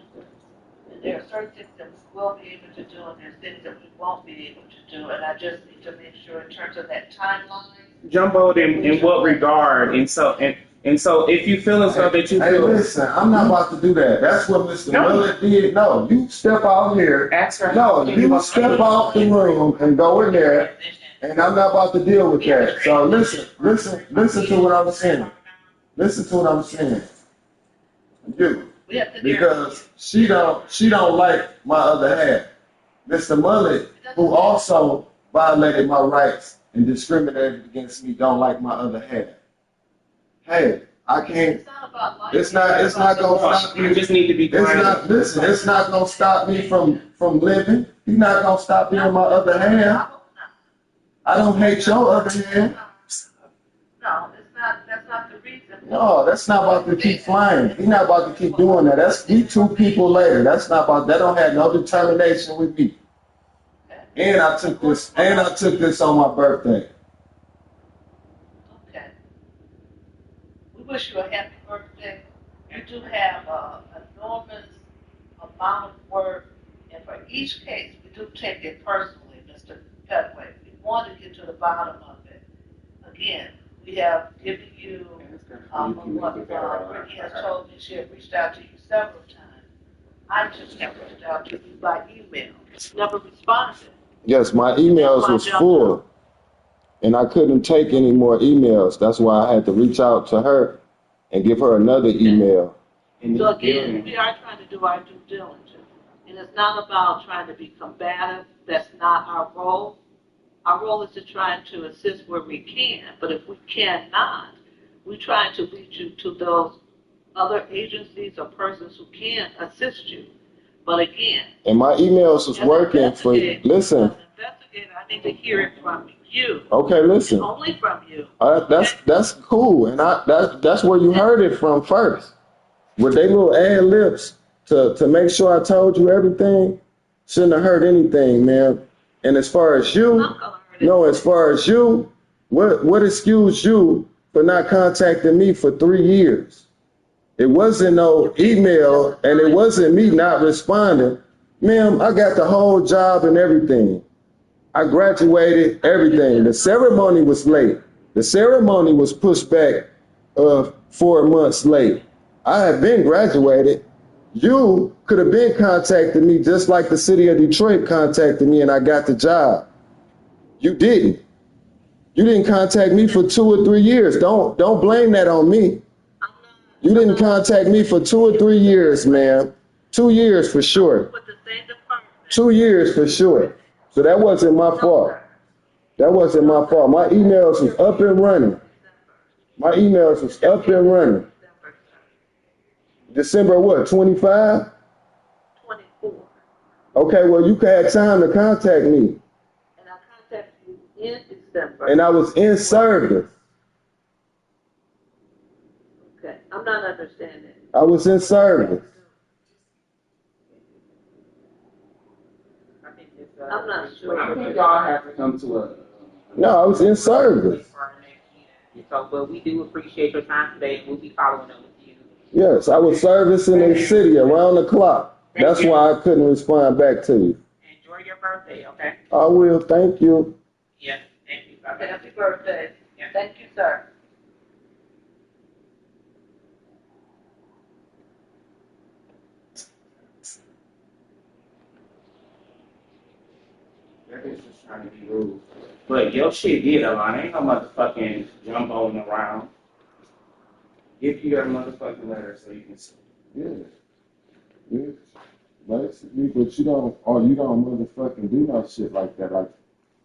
And there are certain things that we will be able to do, and there's things that we won't be able to do. And I just need to make sure in terms of that timeline. Jumbled in what regard? And so if you feel as though that you Hey, feel. listen, I'm not about to do that. That's what Mr. Miller did. No, you step out here. No, you step out the room and go in there, and I'm not about to deal with that. So listen to what I'm saying. Listen to what I'm saying. You. Because she don't like my other half. Mr. Mullet, who also violated my rights and discriminated against me, don't like my other half. Hey, I can't. It's not gonna stop me. You just need to be quiet. It's not gonna stop me from living. You're not gonna stop being my other half. I don't hate your other half. No, that's not the reason. No, that's not about to keep flying. He's not about to keep doing that. That's we two people later. That's not about that. Don't have no determination with me. And I took this on my birthday. Okay. We wish you a happy birthday. You do have an enormous amount of work, and for each case, we do take it personally, Mr. Cutway. We want to get to the bottom of it. Again, we have given you what Ricky has told me. She had reached out to you several times. I just have reached out to you by email. Never responded. Yes, my emails was full, and I couldn't take any more emails. That's why I had to reach out to her and give her another email. in So this again, building. we are trying to do our due diligence. And it's not about trying to be combative. That's not our role. Our role is to try to assist where we can. But if we cannot, we try to lead you to those other agencies or persons who can assist you. But again, And my emails was as an working for, investigator, listen. as an investigator, I need to hear it from you. Okay, listen. And only from you. That's cool. And that's where you heard it from first. With they little ad libs to make sure I told you everything, shouldn't have heard anything, man. And as far as you, as far as you, what excused you for not contacting me for 3 years? It wasn't no email, and it wasn't me not responding. Ma'am, I got the whole job and everything. I graduated, everything. The ceremony was late. The ceremony was pushed back 4 months late. I have been graduated. You could have been contacting me just like the city of Detroit contacted me and I got the job. You didn't. You didn't contact me for 2 or 3 years. Don't blame that on me. You didn't contact me for 2 or 3 years, ma'am. 2 years for sure. 2 years for sure. So that wasn't my fault. That wasn't my fault. My emails was up and running. My emails was up and running. December what, 25? 24. Okay, well, you had time to contact me. And I contacted you in December. And I was in service. Okay, I'm not understanding. I was in service. I'm not sure. I think y'all have to come to a. No, I was in service. So, but we do appreciate your time today, and we'll be following up with you. Yes, I was servicing in the city around the clock. That's why I couldn't respond back to you. Enjoy your birthday, okay? I will, thank you. Yes, thank you. Bye-bye. Happy birthday. Yeah. Thank you, sir. That bitch just trying to be rude. But your shit did a lot. Ain't no motherfucking jumboing around. Give you that motherfucking letter so you can see. Yeah. Yeah. Basically, but you don't motherfucking do no shit like that. Like,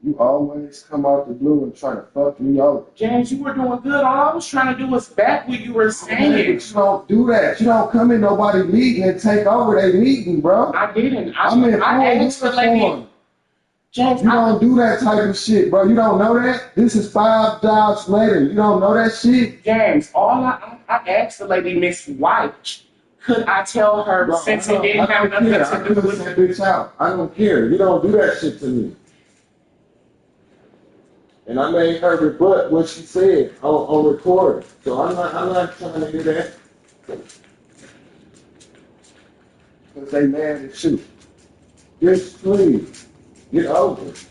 you always come out the blue and try to fuck me over. James, you were doing good. All I was trying to do was back what you were saying. But you don't do that. You don't come in nobody meeting and take over their meeting, bro. I didn't. I mean, I asked the lady. James, you don't do that type of shit, bro. You don't know that? This is 5 jobs later. You don't know that shit? James, I asked the lady, Miss White, could I tell her, bro, since it didn't have nothing to do with that bitch out. I don't care. You don't do that shit to me. And I made her rebut what she said on recording. So I'm not trying to hear that. Because they mad at you. Just please, get over it.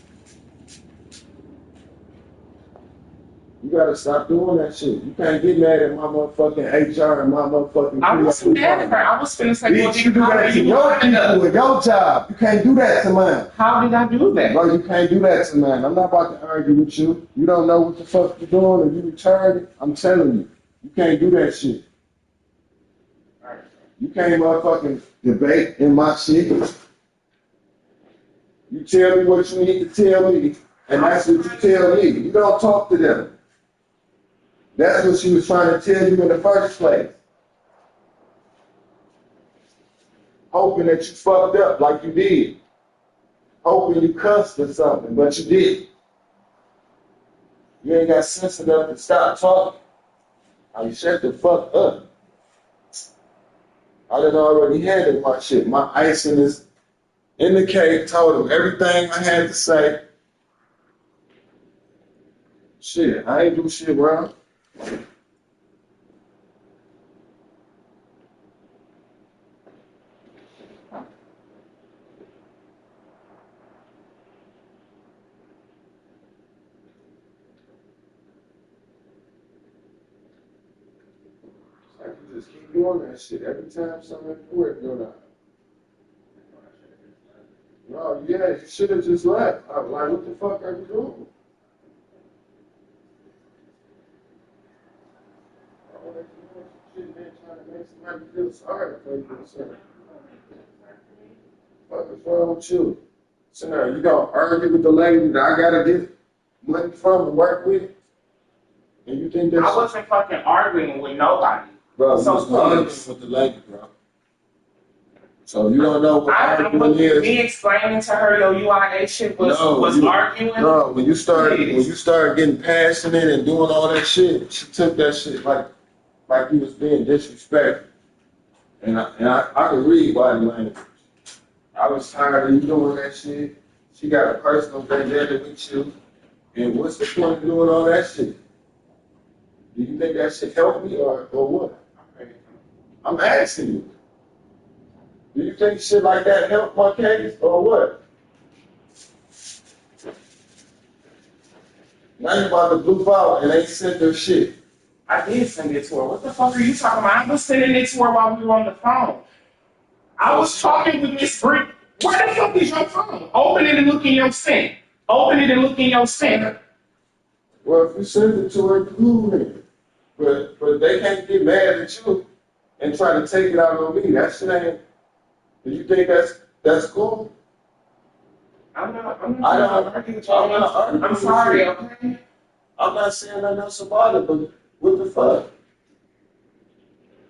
You gotta stop doing that shit. You can't get mad at my motherfucking HR and my motherfucking. I wasn't mad at her. I was finna say, bitch, you do that to your people with your job. You can't do that to mine. How did I do that? Bro, you can't do that to mine. I'm not about to argue with you. You don't know what the fuck you're doing and you retarded. I'm telling you. You can't do that shit. You can't motherfucking debate in my shit. You tell me what you need to tell me, and that's what you tell me. You don't talk to them. That's what she was trying to tell you in the first place. Hoping that you fucked up like you did. Hoping you cussed or something, but you did. You ain't got sense enough to stop talking. You shut the fuck up. I done already handled my shit. My icing is in the cake, told him everything I had to say. Shit, I ain't do shit wrong. I can just keep doing that shit every time something important go down. No, yeah, you should have just left. I'm like, what the fuck are you doing? I don't know if you know what shit, man, trying to make somebody feel sorry for you. What's wrong with you? So now you gonna argue with the lady that I gotta get money from to work with? And you think that's... I wasn't fucking arguing with nobody. Bro, So you was arguing with the lady, bro. So you don't know what arguing is. Me explaining to her your UIA shit was arguing. No, when you start getting passionate and doing all that shit, she took that shit like you was being disrespectful. And I could read body language. I was tired of you doing that shit. She got a personal vendetta with you. And what's the point of doing all that shit? Do you think that shit help me or what? I'm asking you. Do you think shit like that help my case or what? Now you about to blue out and ain't sent her shit. I did send it to her. What the fuck are you talking about? I was sending it to her while we were on the phone. I was talking with Miss Bree. Where the fuck is your phone? Open it and look in your send. Open it and look in your send. Well, if you send it to her, cool then. But they can't get mad at you and try to take it out on me. That shit ain't. Do you think that's cool? I'm sorry, okay? I'm not saying nothing else about it, but what the fuck?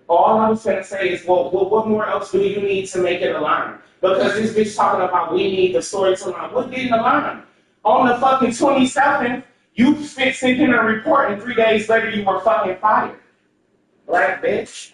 All I was trying to say is, well, what more else do you need to make it align? Because this bitch talking about we need the story to align. What didn't align? On the fucking 27th, you sent in a report and 3 days later you were fucking fired. Black bitch.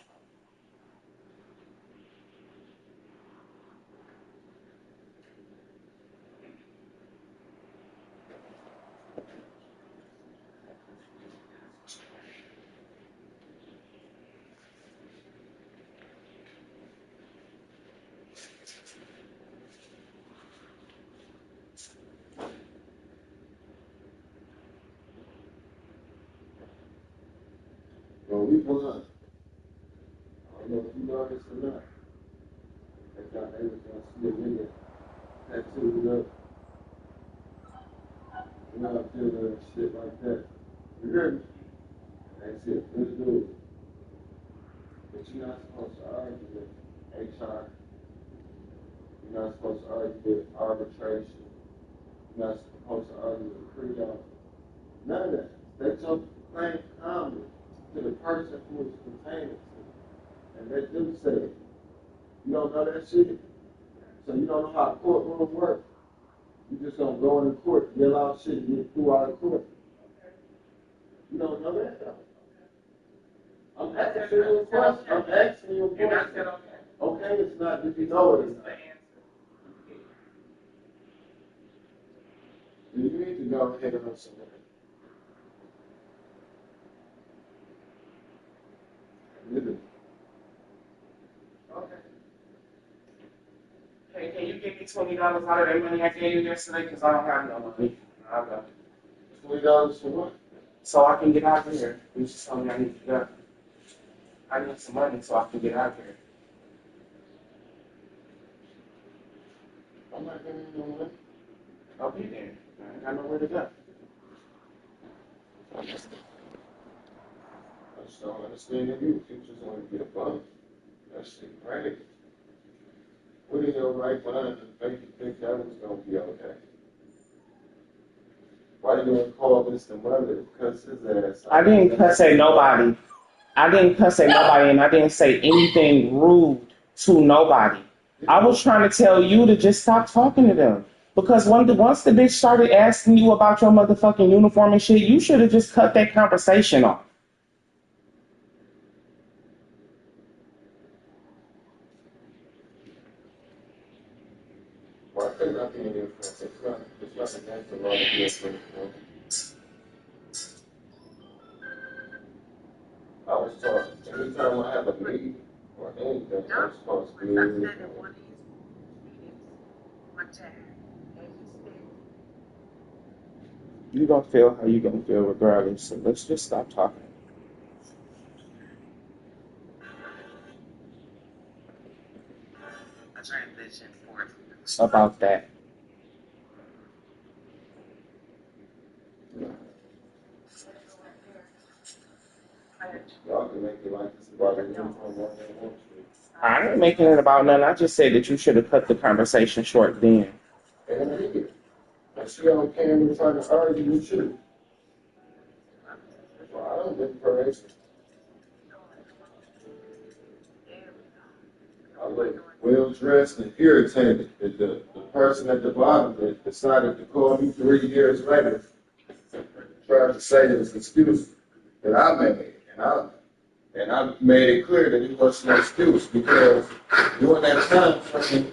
Well, we won. I don't know if you know this or not. They thought they was gonna see a nigga tattooed up. You know, doing shit like that. You hear me? That's it. Let's do it. But you're not supposed to argue with HR. You're not supposed to argue with arbitration. You're not supposed to argue with pre-op. None of that. That's your claim calmly to the person who is pertaining to. And let them say it. You don't know that shit? So you don't know how a courtroom works. You just gonna go into court, yell out shit, and get through out of court. You don't know that though. I'm asking you a question. I'm asking you a question. You're not said okay. Okay, it's not. Did you know it? You need to go ahead and have something. Okay. Hey, can you give me $20 out of that money I gave you yesterday? Because I don't have no money. I got $20 for what? so I can get out of here. You just told me I need to go. I need some money so I can get out of here. I'm not giving you no money. I'll be there. I ain't got nowhere to go. I just don't understand you. You just want to get a bump. That shit crazy. What in your right mind to make you think that was going to be okay? Why you going to call Mr. Mother cuss his ass out? I didn't cuss at nobody. I didn't cuss at nobody, and I didn't say anything rude to nobody. I was trying to tell you to just stop talking to them. Because once the bitch started asking you about your motherfucking uniform and shit, you should have just cut that conversation off. Well, I think nothing in your friends. It's not against the law to be a friend. I was taught every time I have a meeting or anything, I'm supposed to be in this room. You gonna feel how you gonna feel regardless, so let's just stop talking. About that. Y'all can make it like this Why they doing what they want to. I ain't making it about nothing. I just said that you should have cut the conversation short then. And I did. And she on camera trying to argue with you. Well, I don't get crazy. I look well dressed and irritated that the person at the bottom that decided to call me 3 years later tried to say it was an excuse that I made. And I made it clear that it wasn't an excuse because during that time frame,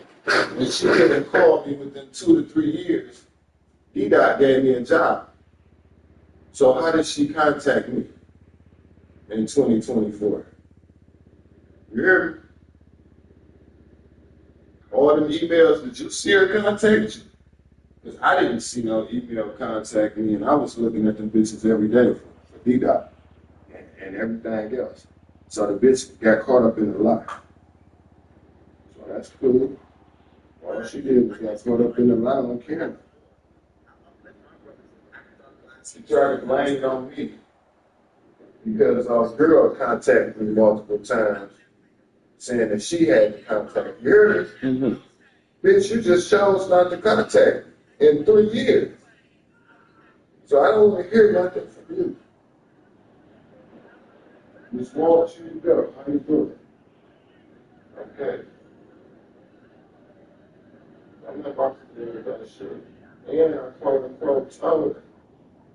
when she couldn't call me within 2 to 3 years, D-Dot gave me a job. So how did she contact me in 2024? You hear me? All them emails, did you see her contact you? Because I didn't see no email contact me, and I was looking at them bitches every day for D-Dot and everything else. So the bitch got caught up in the lie. So that's cool. All she did was got caught up in the lie on camera. She tried to blame it on me because our girl contacted me multiple times saying that she had to contact you. Hear me? Mm-hmm. Bitch, you just chose not to contact in 3 years. So I don't want to hear nothing from you. Miss Walsh, you go. How you doing? Okay. I'm not about to do that shit. And I quote unquote told her,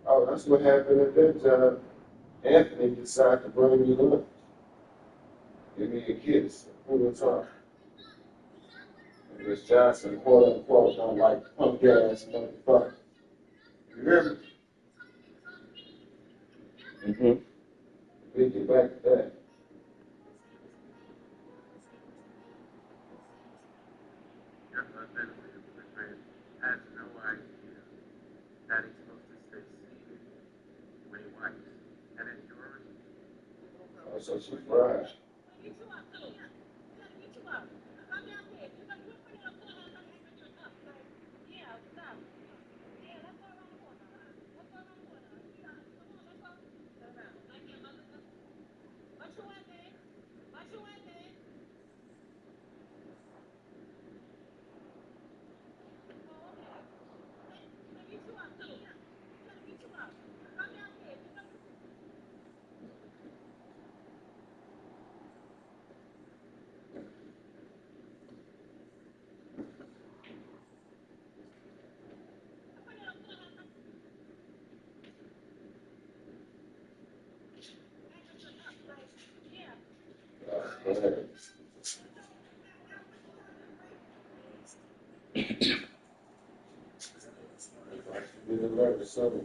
oh, that's what happened at that job. Anthony decided to bring me lunch. Give me a kiss. Who was talking? And Miss Johnson, quote unquote, don't like punk ass motherfucker. You hear me? Mm-hmm. We get back to that. Oh, so she's right. We didn't learn the summer.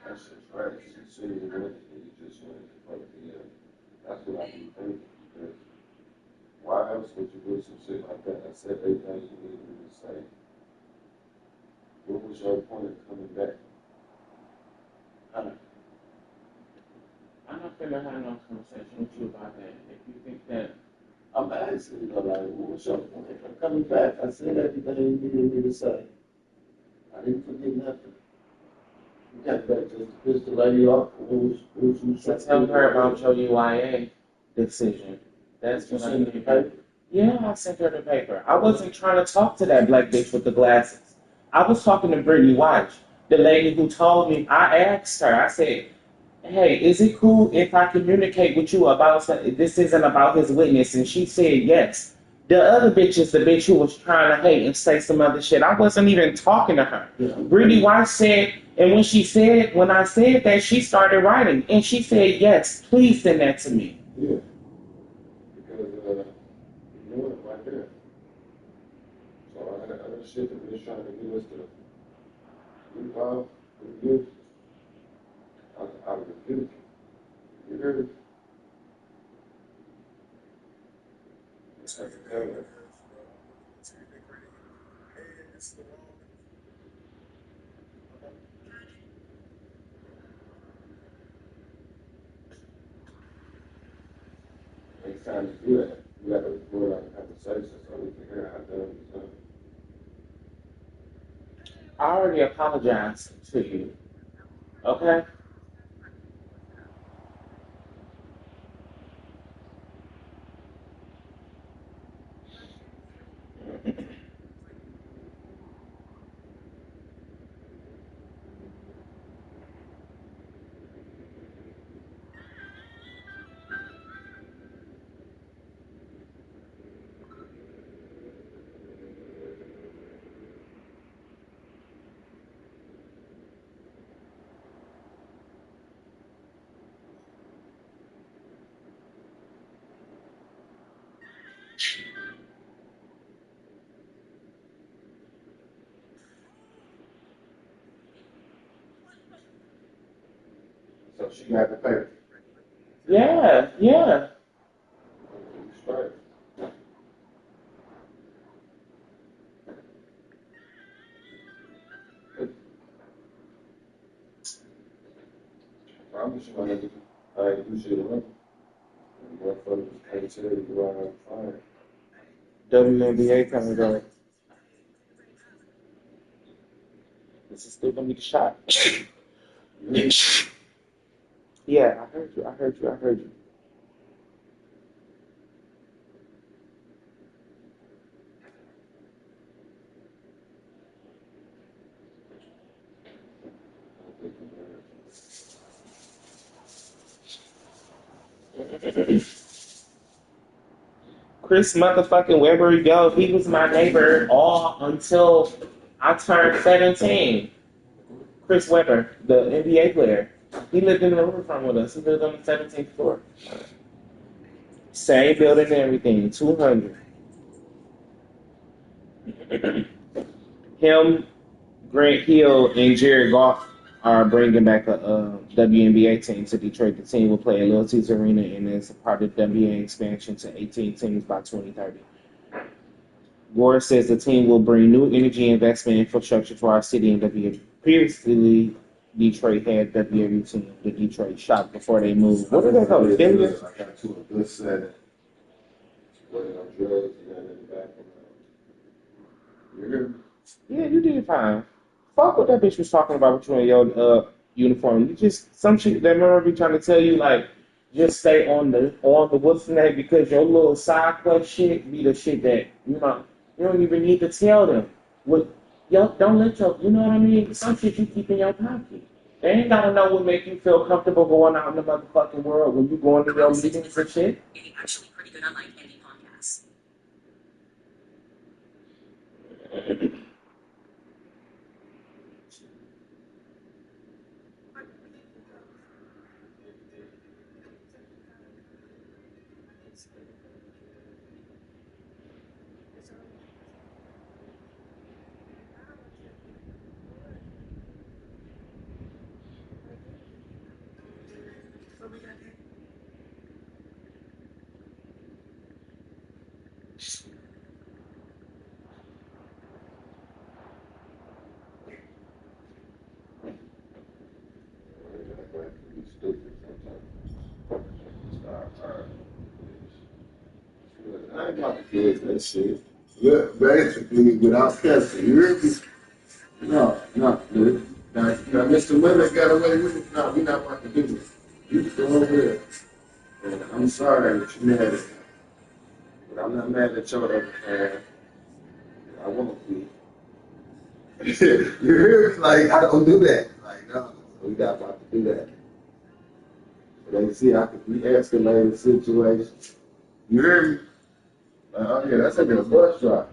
That's just right. You see what you just went say some shit like that. I said everything you needed me to say. What was your point of coming back? I'm not gonna have no conversation with you about that. If you think that I'm asking, you know, like, what was your point of coming back? I said everything you needed me to say. I didn't forget nothing. You got back just to piss the lady off. What was you to tell her about your UIA decision, that's You what I sent the did. paper? Yeah, I sent her the paper. I wasn't trying to talk to that black bitch with the glasses. I was talking to Brittany White, the lady who told me. I asked her. I said, "Hey, is it cool if I communicate with you about this? Isn't about his witness?" And she said yes. The other bitch is the bitch who was trying to hate and say some other shit. I wasn't even talking to her. Yeah. Brittany White said, and when I said that, she started writing, and she said, "Yes, please send that to me." Yeah. Because, you know it right there. So I got other shit that was trying to get us to involve with you. I would have given you. You heard it? It's like a cover. Next time you do that, you got to record our conversation so we can hear how done it's done. I already apologized to you. Okay? So she got the paper. Yeah, yeah. Straight. I'm just gonna do I ain't do shit wrong. And motherfuckers can't tell you why I'm fired. WNBA coming up. This is still gonna be the shot. Yeah, I heard you. I heard you. I heard you. Chris motherfucking Webber, yo, he was my neighbor all until I turned 17. Chris Webber, the NBA player. He lived in the riverfront with us. He lived on the 17th floor. Same building and everything, 200. Him, Grant Hill, and Jared Goff are bringing back a WNBA team to Detroit. The team will play at Little Caesars Arena and is a part of the WNBA expansion to 18 teams by 2030. Gore says the team will bring new energy investment infrastructure to our city and WNBA. Previously, Detroit had WNBA team, the Detroit shop, before they moved. What did they go? Philly? I got to a good setting. Running on drugs and then in the background. You hear me? Yeah, you did fine. Fuck what that bitch was talking about with you in your uniform. You just some shit that remember be trying to tell you like just stay on the what's the name because your little side quest shit be the shit that you don't even need to tell them. What yo don't let your you know what I mean? Some shit you keep in your pocket. They ain't gotta know what make you feel comfortable going out in the motherfucking world when you going to your meetings and shit. Actually pretty good on like any podcasts. ain't about to do that shit. Look, basically, without cussing, you hear me? No, dude. Now, Mr. Miller got away with it. No, we're not about to do this. You can go over there. And I'm sorry that you're mad at him. But I'm not mad at your other man. I won't be. You hear me? Like, I don't do that. Like, no, we not about to do that. But they see I can de-escalate the situation. You hear me? Like, oh yeah, that's like a bus drive.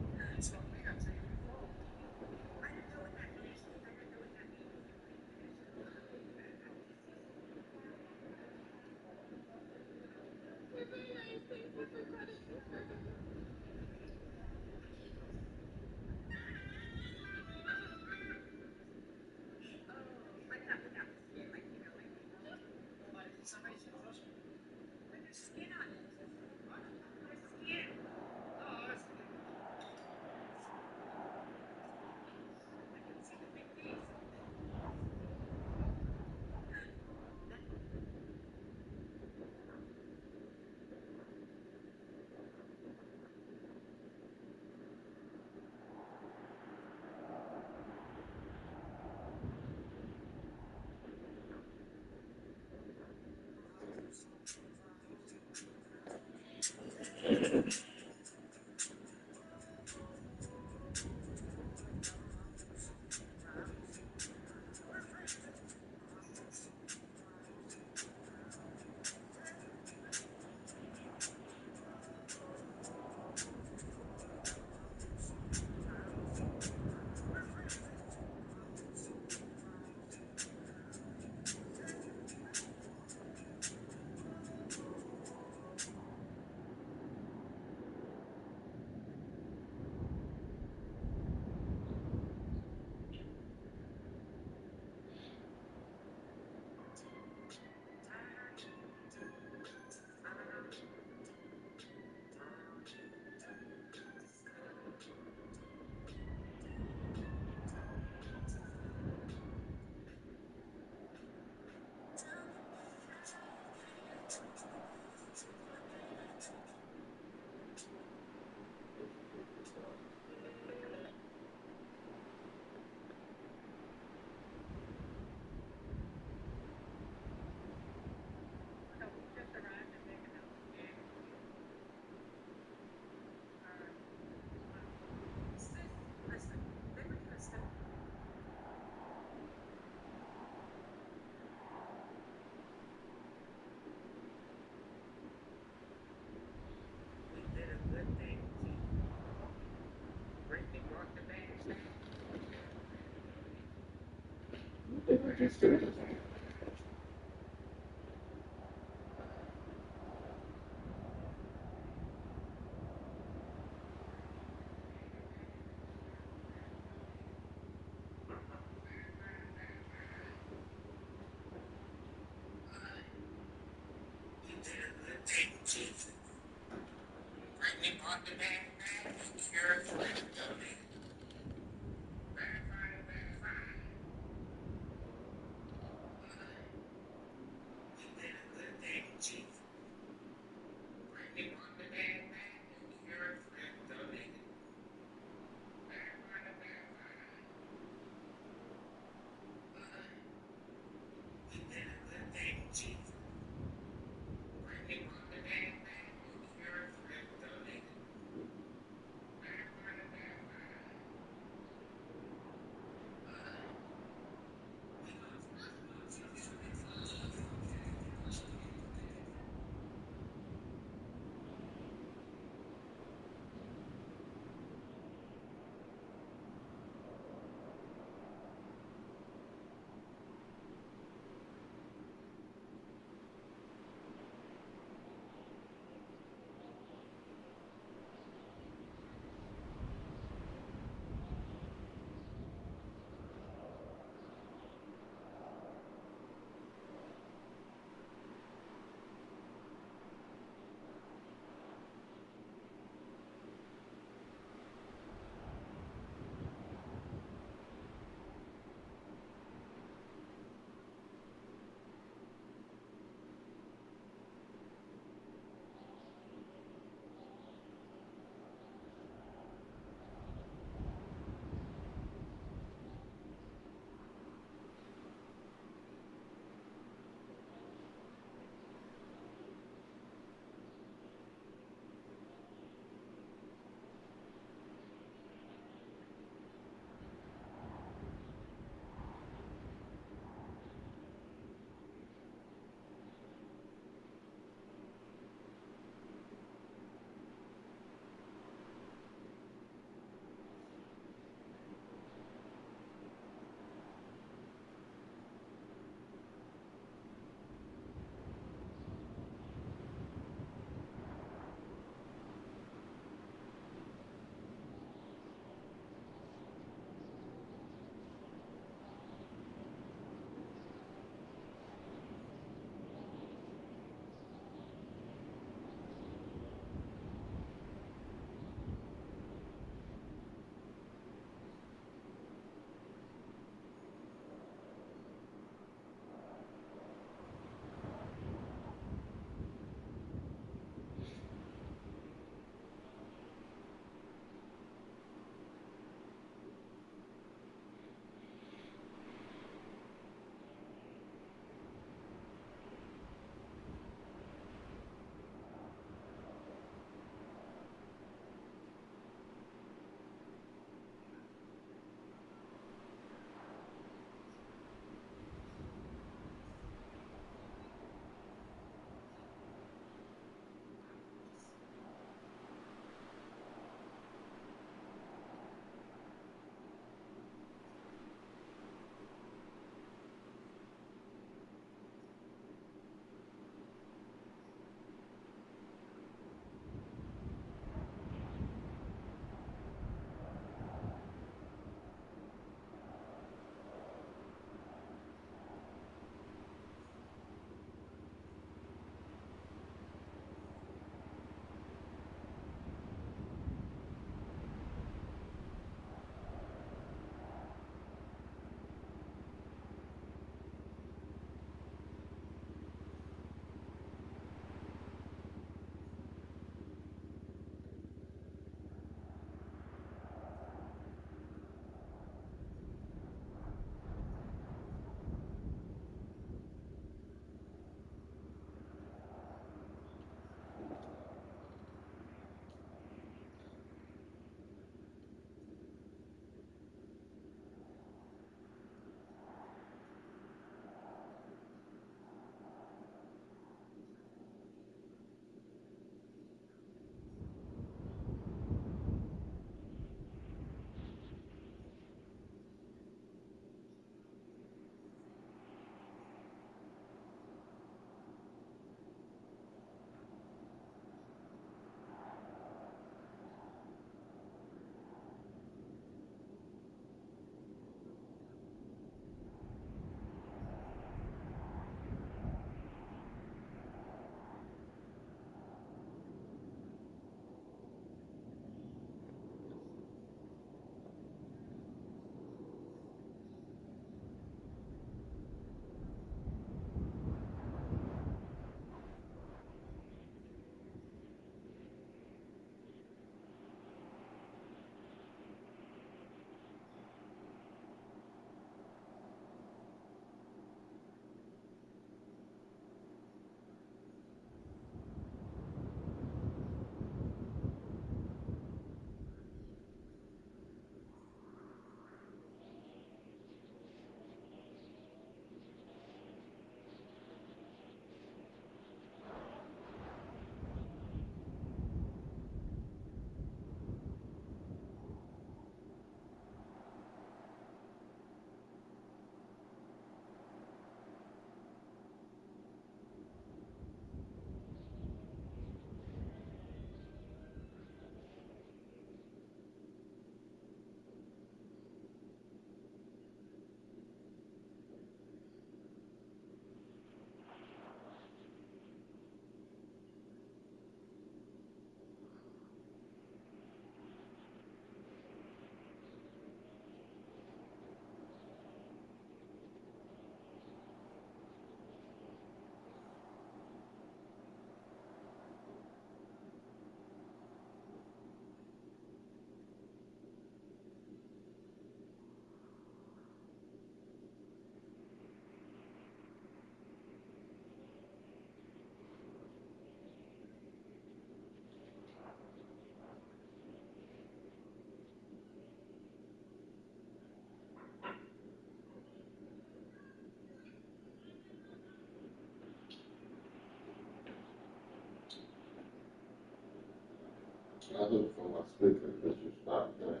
I look for my speaker, but you stopped that.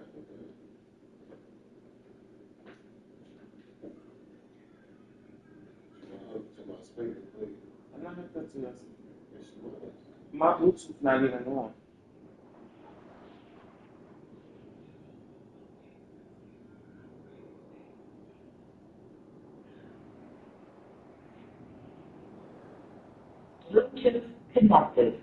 Hook to my speaker, please. I'm not hooked up to your Yes, you was. My Bluetooth not even on. Bluetooth connected.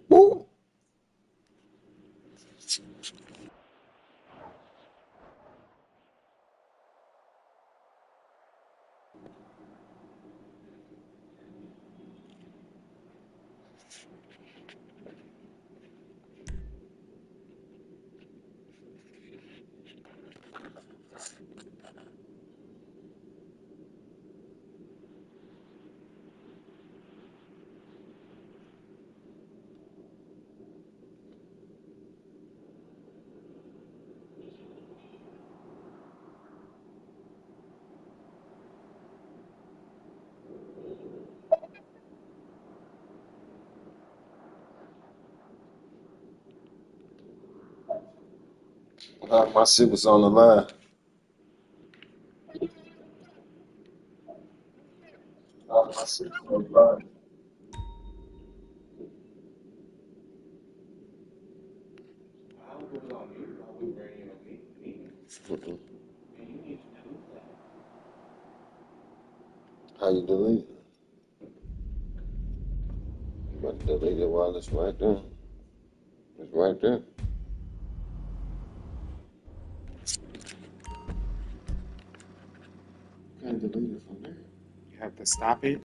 Woo! My shit was on the line. My shit was on the line. I would put it on mute while we were in a meeting. Mm-mm. And you need to delete that. How you delete it? You got to delete it while it's right there. It's right there. You can't delete it from there. You have to stop it